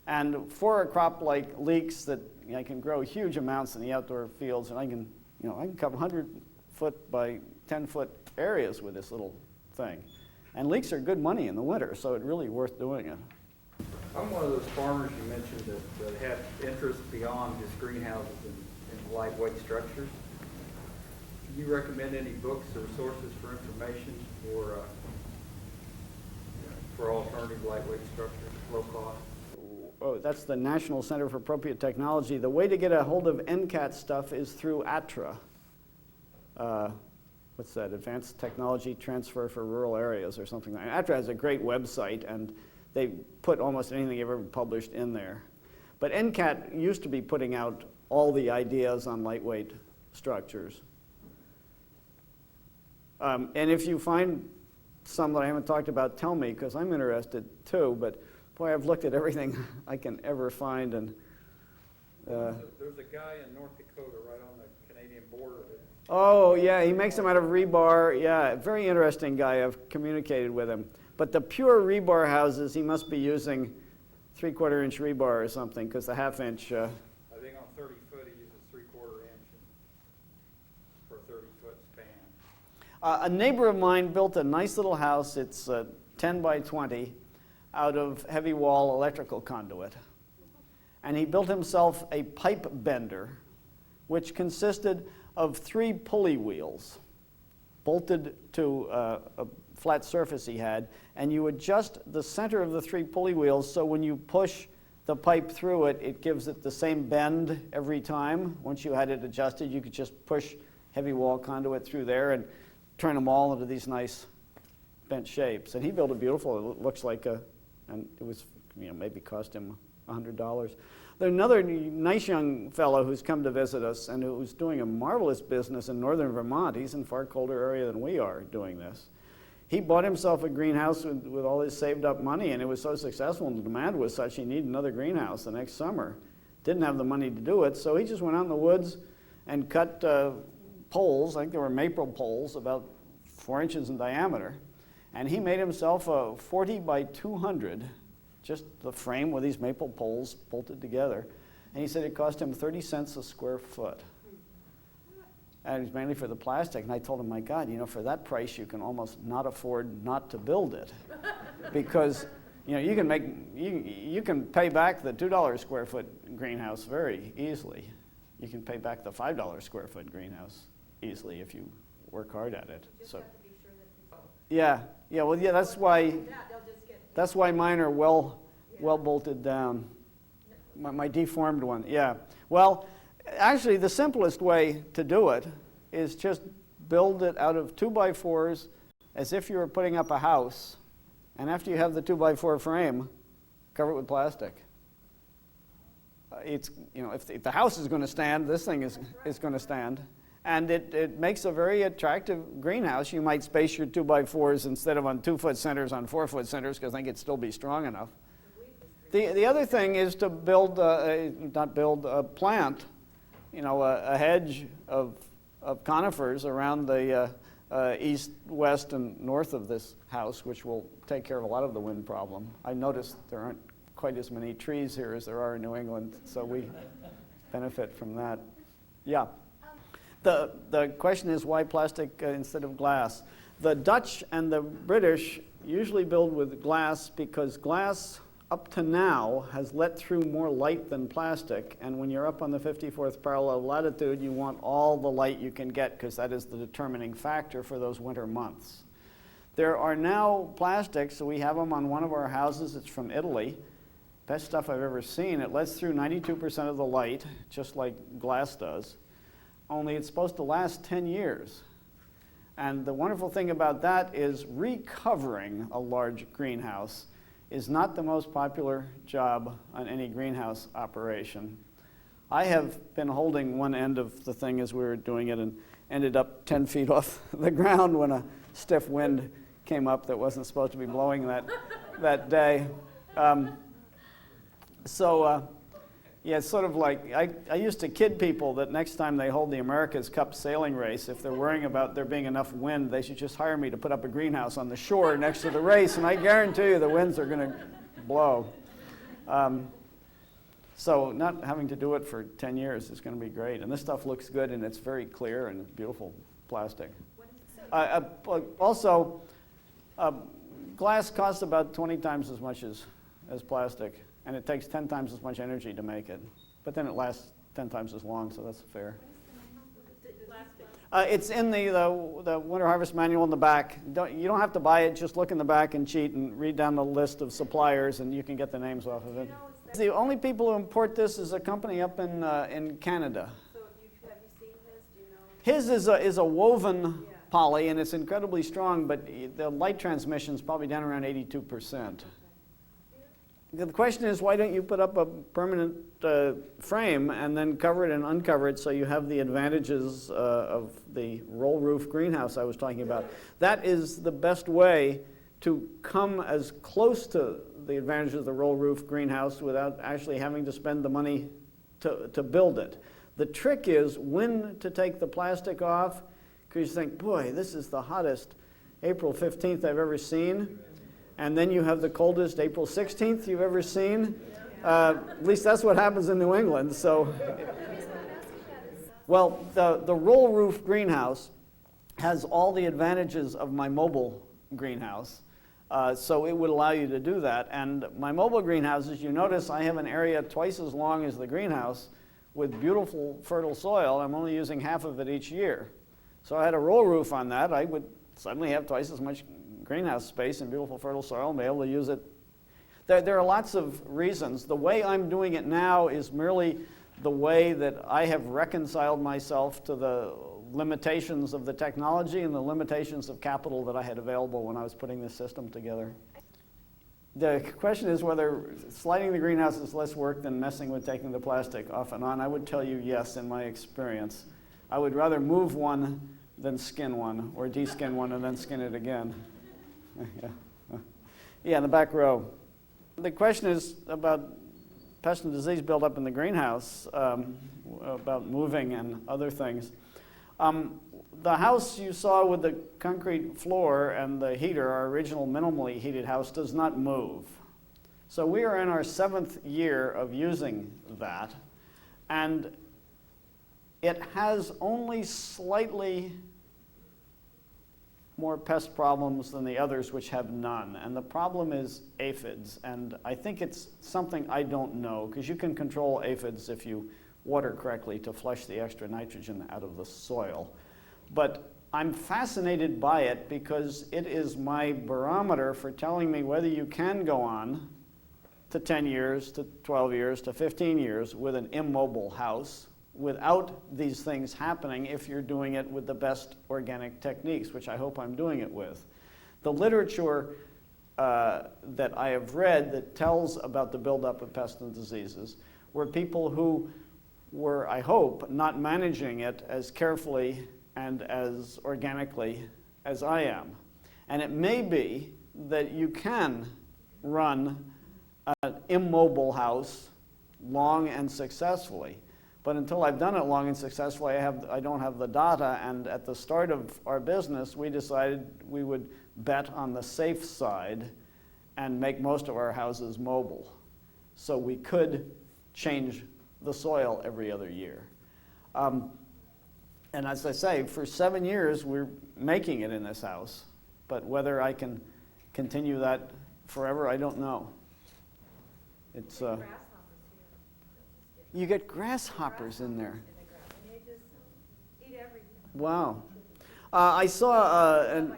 And for a crop like leeks that I can grow huge amounts in the outdoor fields, and I can cover 100-foot by 10-foot areas with this little thing. And leeks are good money in the winter, so it's really worth doing it. I'm one of those farmers you mentioned that have interest beyond just greenhouses and lightweight structures. Can you recommend any books or sources for information for alternative lightweight structures, low cost? Oh, that's the National Center for Appropriate Technology. The way to get a hold of NCAT stuff is through ATTRA. What's that? Advanced Technology Transfer for Rural Areas or something like that. ATTRA has a great website, and they put almost anything you've ever published in there. But NCAT used to be putting out all the ideas on lightweight structures. And if you find some that I haven't talked about, tell me, because I'm interested too. But boy, I've looked at everything I can ever find. And there's a guy in North Dakota right on the Canadian border. Oh, yeah, he makes them out of rebar. Yeah, very interesting guy. I've communicated with him. But the pure rebar houses, he must be using 3/4 inch rebar or something, because the 1/2 inch. I think on 30 foot he uses 3/4 inch for a 30-foot span. A neighbor of mine built a nice little house. It's 10 by 20 out of heavy wall electrical conduit. And he built himself a pipe bender, which consisted of 3 pulley wheels bolted to a flat surface he had, and you adjust the center of the 3 pulley wheels so when you push the pipe through it, it gives it the same bend every time. Once you had it adjusted, you could just push heavy wall conduit through there and turn them all into these nice bent shapes. And he built it beautiful. It looks like and it was, maybe cost him $100. There's another nice young fellow who's come to visit us and who's doing a marvelous business in northern Vermont. He's in a far colder area than we are doing this. He bought himself a greenhouse with all his saved up money, and it was so successful and the demand was such he needed another greenhouse the next summer. Didn't have the money to do it, so he just went out in the woods and cut poles. I think they were maple poles about 4 inches in diameter. And he made himself a 40 by 200, just the frame with these maple poles bolted together. And he said it cost him 30 cents a square foot. And it was mainly for the plastic. And I told him, my God, for that price, you can almost not afford not to build it. Because, you can pay back the $2 square foot greenhouse very easily. You can pay back the $5 square foot greenhouse easily if you work hard at it. You just So, have to be sure that that's why mine are well bolted down. My deformed one, yeah. Well, actually, the simplest way to do it is just build it out of 2x4s as if you were putting up a house, and after you have the 2x4 frame, cover it with plastic. If the house is going to stand, this thing is going to stand. And it makes a very attractive greenhouse. You might space your 2x4s instead of on 2-foot centers on 4-foot centers, because I think it'd still be strong enough. The other thing is to plant, a hedge of conifers around the east, west, and north of this house, which will take care of a lot of the wind problem. I noticed there aren't quite as many trees here as there are in New England, so we benefit from that. Yeah. The question is, why plastic instead of glass? The Dutch and the British usually build with glass because glass, up to now, has let through more light than plastic. And when you're up on the 54th parallel latitude, you want all the light you can get because that is the determining factor for those winter months. There are now plastics, so we have them on one of our houses. It's from Italy. Best stuff I've ever seen. It lets through 92% of the light, just like glass does. Only it's supposed to last 10 years. And the wonderful thing about that is recovering a large greenhouse is not the most popular job on any greenhouse operation. I have been holding one end of the thing as we were doing it and ended up 10 feet off the ground when a stiff wind came up that wasn't supposed to be blowing that day. Yeah, it's sort of like, I used to kid people that next time they hold the America's Cup sailing race, if they're worrying about there being enough wind, they should just hire me to put up a greenhouse on the shore next to the race, and I guarantee you the winds are going to blow. So not having to do it for 10 years is going to be great. And this stuff looks good, and it's very clear and beautiful plastic. Also, glass costs about 20 times as much as plastic, and it takes 10 times as much energy to make it. But then it lasts 10 times as long, so that's fair. It's in the Winter Harvest Manual in the back. You don't have to buy it. Just look in the back and cheat and read down the list of suppliers, and you can get the names off of it. The only people who import this is a company up in Canada. So have you seen his? Do you know? His is a woven poly, and it's incredibly strong, but the light transmission is probably down around 82%. The question is, why don't you put up a permanent frame and then cover it and uncover it so you have the advantages of the roll roof greenhouse I was talking about? That is the best way to come as close to the advantages of the roll roof greenhouse without actually having to spend the money to build it. The trick is when to take the plastic off, because you think, boy, this is the hottest April 15th I've ever seen. And then you have the coldest April 16th you've ever seen. At least that's what happens in New England. So, well, the roll roof greenhouse has all the advantages of my mobile greenhouse. So it would allow you to do that. And my mobile greenhouses, you notice I have an area twice as long as the greenhouse with beautiful fertile soil. I'm only using half of it each year. So I had a roll roof on that. I would suddenly have twice as much greenhouse space and beautiful fertile soil and be able to use it. There are lots of reasons. The way I'm doing it now is merely the way that I have reconciled myself to the limitations of the technology and the limitations of capital that I had available when I was putting this system together. The question is whether sliding the greenhouse is less work than messing with taking the plastic off and on. I would tell you yes, in my experience. I would rather move one than skin one, or deskin one and then skin it again. Yeah, in the back row. The question is about pest and disease buildup in the greenhouse, about moving and other things. The house you saw with the concrete floor and the heater, our original minimally heated house, does not move. So we are in our 7th year of using that, and it has only slightly more pest problems than the others, which have none. And the problem is aphids. And I think it's something I don't know, because you can control aphids if you water correctly to flush the extra nitrogen out of the soil. But I'm fascinated by it because it is my barometer for telling me whether you can go on to 10 years, to 12 years, to 15 years with an immobile house without these things happening if you're doing it with the best organic techniques, which I hope I'm doing it with. The literature that I have read that tells about the buildup of pests and diseases were people who were, I hope, not managing it as carefully and as organically as I am. And it may be that you can run an immobile house long and successfully. But until I've done it long and successfully, I don't have the data. And at the start of our business, we decided we would bet on the safe side and make most of our houses mobile. So we could change the soil every other year. And as I say, for 7 years, we're making it in this house. But whether I can continue that forever, I don't know. It's you get grasshoppers in there. And they just eat everything. Wow. I saw an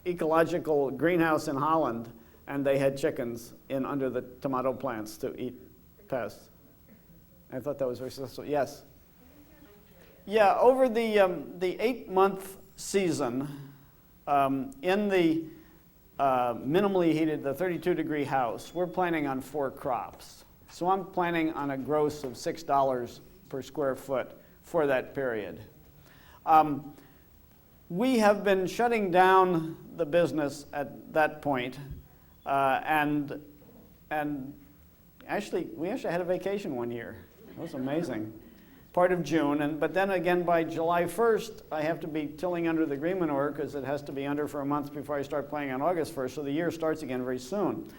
ecological greenhouse in Holland, and they had chickens in under the tomato plants to eat pests. I thought that was very successful. Yes. Yeah, over the 8-month season, in the minimally heated, the 32-degree house, we're planning on 4 crops. So I'm planning on a gross of $6 per square foot for that period. We have been shutting down the business at that point, and we actually had a vacation one year. It was amazing. part of June, but then again by July 1st, I have to be tilling under the green manure because it has to be under for a month before I start planting on August 1st, so the year starts again very soon.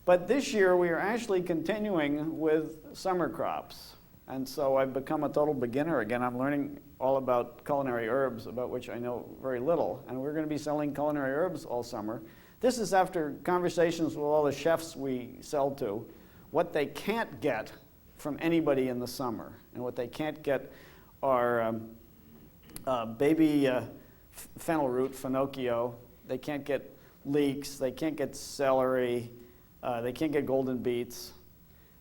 But this year we are actually continuing with summer crops. And so I've become a total beginner again. I'm learning all about culinary herbs, about which I know very little. And we're going to be selling culinary herbs all summer. This is after conversations with all the chefs we sell to, what they can't get from anybody in the summer. And what they can't get are baby fennel root, finocchio. They can't get leeks. They can't get celery. They can't get golden beets.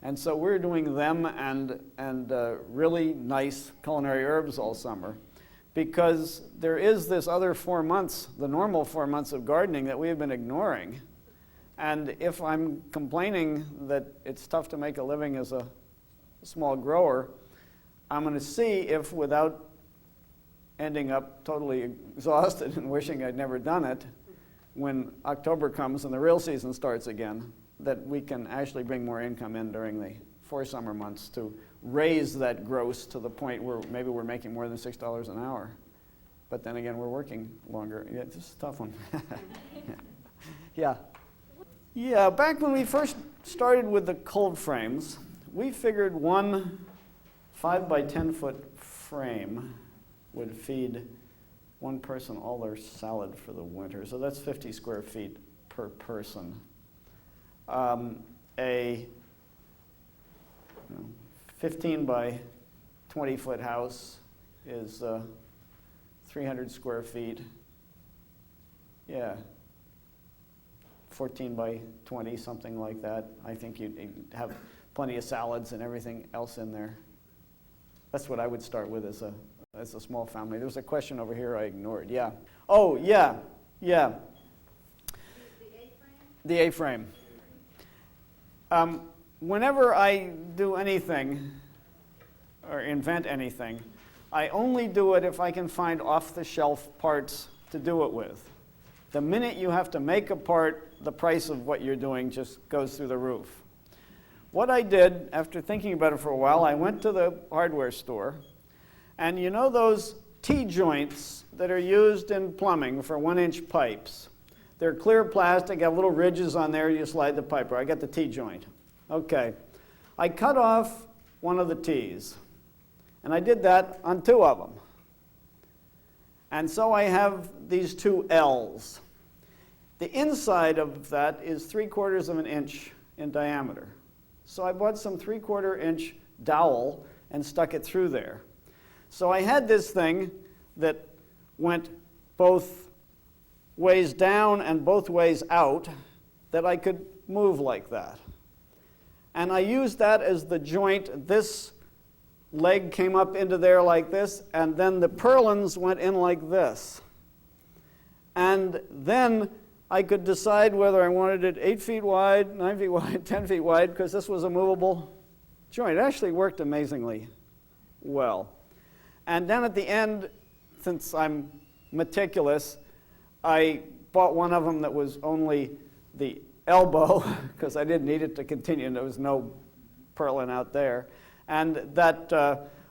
And so we're doing them and really nice culinary herbs all summer, because there is this other 4 months, the normal 4 months of gardening that we have been ignoring. And if I'm complaining that it's tough to make a living as a small grower, I'm going to see if, without ending up totally exhausted and wishing I'd never done it, when October comes and the real season starts again, that we can actually bring more income in during the 4 summer months to raise that gross to the point where maybe we're making more than $6 an hour. But then again, we're working longer. Yeah, this is a tough one. Yeah, back when we first started with the cold frames, we figured one 5 by 10 foot frame would feed one person all their salad for the winter. So that's 50 square feet per person. A 15 by 20 foot house is 300 square feet. Yeah, 14 by 20, something like that. I think you'd have plenty of salads and everything else in there. That's what I would start with as a small family. There was a question over here I ignored. Yeah. Oh, yeah. The A-frame? The A-frame. Whenever I do anything or invent anything, I only do it if I can find off-the-shelf parts to do it with. The minute you have to make a part, the price of what you're doing just goes through the roof. What I did, after thinking about it for a while, I went to the hardware store, and you know those T-joints that are used in plumbing for 1-inch pipes? They're clear plastic, have little ridges on there, you slide the pipe. I got the T-joint. Okay. I cut off one of the T's, and I did that on 2 of them. And so I have these 2 L's. The inside of that is 3/4 of an inch in diameter. So I bought some 3/4 inch dowel and stuck it through there. So I had this thing that went both ways down and both ways out that I could move like that. And I used that as the joint. This leg came up into there like this, and then the purlins went in like this. And then I could decide whether I wanted it 8 feet wide, 9 feet wide, 10 feet wide, because this was a movable joint. It actually worked amazingly well. And then at the end, since I'm meticulous, I bought one of them that was only the elbow, because I didn't need it to continue. There was no purlin out there. And that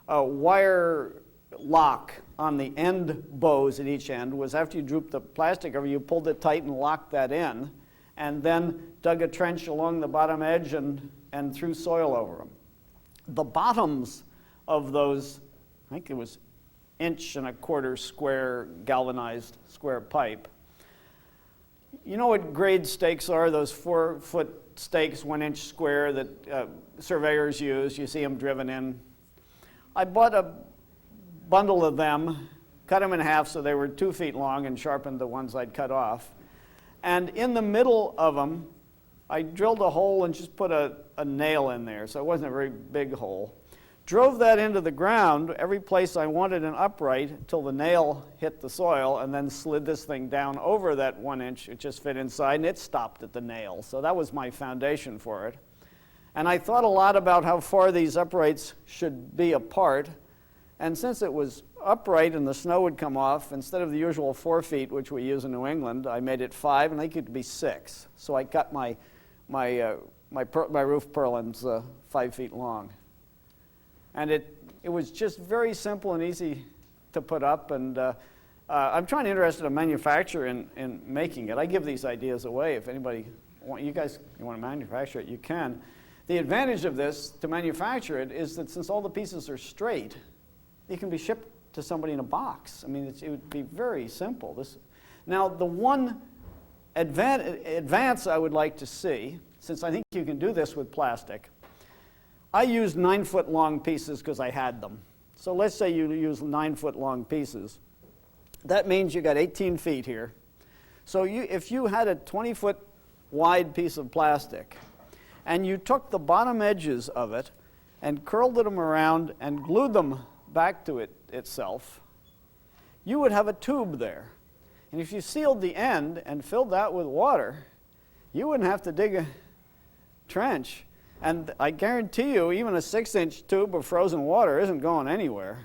wire lock on the end bows at each end was, after you drooped the plastic over, you pulled it tight and locked that in, and then dug a trench along the bottom edge and threw soil over them. The bottoms of those, I think it was 1.25-inch square galvanized square pipe. You know what grade stakes are? Those 4-foot stakes, 1-inch square that surveyors use. You see them driven in. I bought a bundle of them, cut them in half so they were 2 feet long, and sharpened the ones I'd cut off. And in the middle of them, I drilled a hole and just put a nail in there, so it wasn't a very big hole. Drove that into the ground, every place I wanted an upright, until the nail hit the soil, and then slid this thing down over that 1 inch. It just fit inside, and it stopped at the nail. So that was my foundation for it. And I thought a lot about how far these uprights should be apart. And since it was upright and the snow would come off, instead of the usual 4 feet, which we use in New England, I made it 5, and I think it could be 6. So I cut my roof purlins 5 feet long. And It was just very simple and easy to put up, and I'm trying to interest a manufacturer in making it. I give these ideas away. If anybody, you want to manufacture it, you can. The advantage of this to manufacture it is that since all the pieces are straight, it can be shipped to somebody in a box. I mean, it would be very simple. Now, the one advance I would like to see, since I think you can do this with plastic, I used 9-foot long pieces because I had them. So let's say you use 9-foot long pieces. That means you got 18 feet here. So if you had a 20-foot wide piece of plastic and you took the bottom edges of it and curled them around and glued them back to itself, you would have a tube there. And if you sealed the end and filled that with water, you wouldn't have to dig a trench. And I guarantee you, even a 6-inch tube of frozen water isn't going anywhere.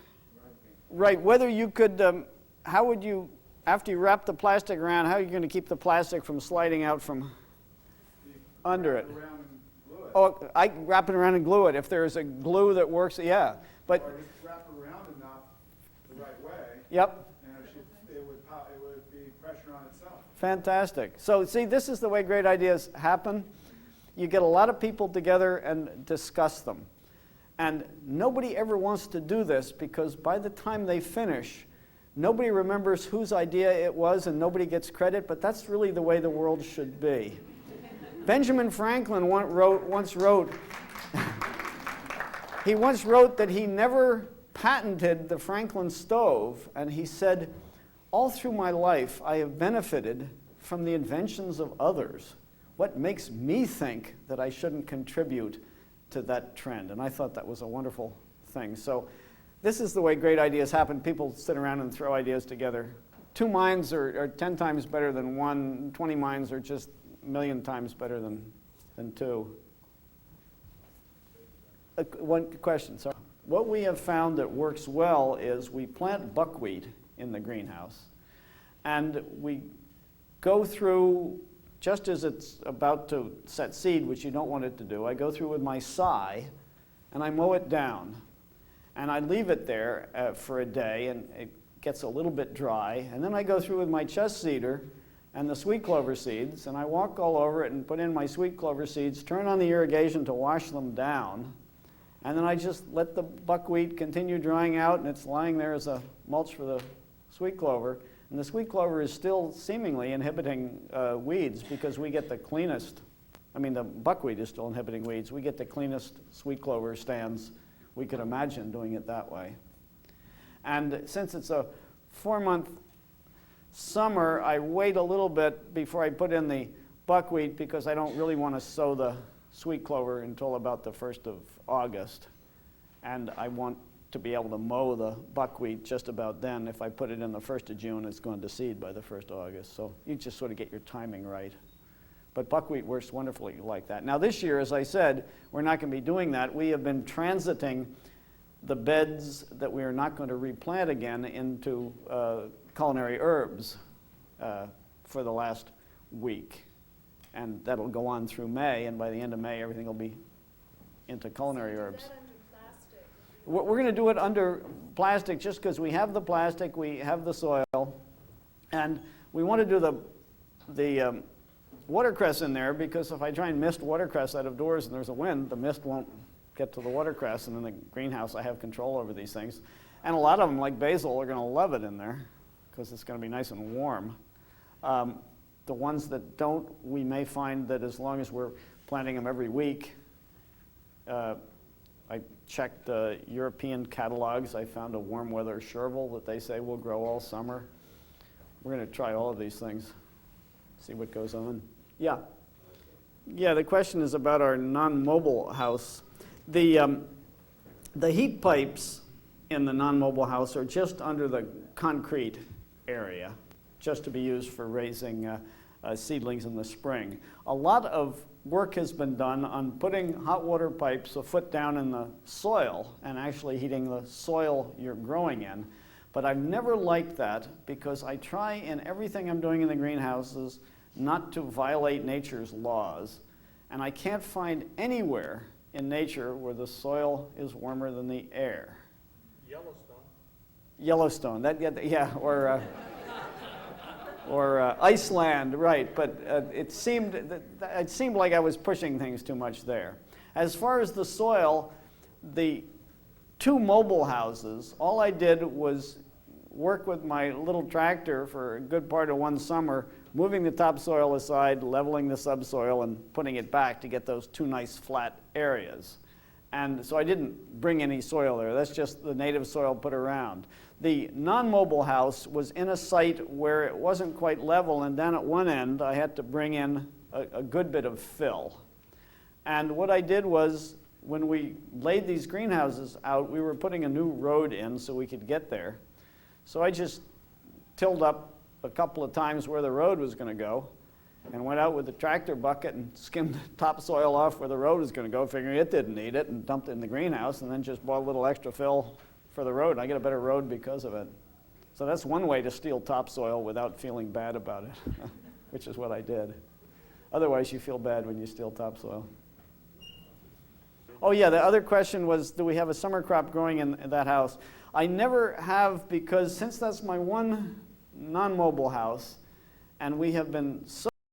Right, whether you could, how would you, after you wrap the plastic around, how are you going to keep the plastic from sliding out from under it? Oh, I wrap it around and glue it. If there's a glue that works, yeah. But or just wrap it around enough the right way. Yep. And it would be pressure on itself. Fantastic. So see, this is the way great ideas happen. You get a lot of people together and discuss them. And nobody ever wants to do this because by the time they finish, nobody remembers whose idea it was and nobody gets credit, but that's really the way the world should be. Benjamin Franklin once wrote that he never patented the Franklin stove, and he said, "All through my life I have benefited from the inventions of others. What makes me think that I shouldn't contribute to that trend?" And I thought that was a wonderful thing. So this is the way great ideas happen. People sit around and throw ideas together. 2 minds are 10 times better than 1. 20 minds are just a million times better than 2. One question. So what we have found that works well is we plant buckwheat in the greenhouse, and we go through, just as it's about to set seed, which you don't want it to do, I go through with my scythe and I mow it down. And I leave it there for a day, and it gets a little bit dry. And then I go through with my chest seeder and the sweet clover seeds, and I walk all over it and put in my sweet clover seeds, turn on the irrigation to wash them down, and then I just let the buckwheat continue drying out, and it's lying there as a mulch for the sweet clover. And the sweet clover is still seemingly inhibiting weeds because we get the cleanest, the buckwheat is still inhibiting weeds. We get the cleanest sweet clover stands we could imagine doing it that way. And since it's a 4-month summer, I wait a little bit before I put in the buckwheat because I don't really want to sow the sweet clover until about the 1st of August. And I want to be able to mow the buckwheat just about then. If I put it in the 1st of June, it's going to seed by the 1st of August. So you just sort of get your timing right. But buckwheat works wonderfully like that. Now this year, as I said, we're not going to be doing that. We have been transiting the beds that we are not going to replant again into culinary herbs for the last week. And that'll go on through May, and by the end of May, everything will be into culinary herbs. Is that under plastic? We're going to do it under plastic just because we have the plastic, we have the soil, and we want to do the watercress in there because if I try and mist watercress out of doors and there's a wind, the mist won't get to the watercress, and in the greenhouse I have control over these things. And a lot of them, like basil, are going to love it in there because it's going to be nice and warm. The ones that don't, we may find that as long as we're planting them every week, I checked the European catalogs. I found a warm weather chervil that they say will grow all summer. We're going to try all of these things, see what goes on. Yeah. Yeah, the question is about our non-mobile house. The heat pipes in the non-mobile house are just under the concrete area, just to be used for raising seedlings in the spring. A lot of work has been done on putting hot water pipes a foot down in the soil and actually heating the soil you're growing in. But I've never liked that because I try in everything I'm doing in the greenhouses not to violate nature's laws. And I can't find anywhere in nature where the soil is warmer than the air. Yellowstone, yeah, or Iceland, right? But it seemed like I was pushing things too much there. As far as the soil, the 2 mobile houses, all I did was work with my little tractor for a good part of one summer, moving the topsoil aside, leveling the subsoil, and putting it back to get those 2 nice flat areas. And so I didn't bring any soil there. That's just the native soil put around. The non-mobile house was in a site where it wasn't quite level, and down at one end I had to bring in a good bit of fill. And what I did was, when we laid these greenhouses out, we were putting a new road in so we could get there. So I just tilled up a couple of times where the road was going to go, and went out with the tractor bucket and skimmed topsoil off where the road was going to go, figuring it didn't need it, and dumped it in the greenhouse, and then just bought a little extra fill for the road. I get a better road because of it. So that's one way to steal topsoil without feeling bad about it, which is what I did. Otherwise, you feel bad when you steal topsoil. Oh yeah, the other question was, do we have a summer crop growing in that house? I never have, because since that's my one non-mobile house, and we have been so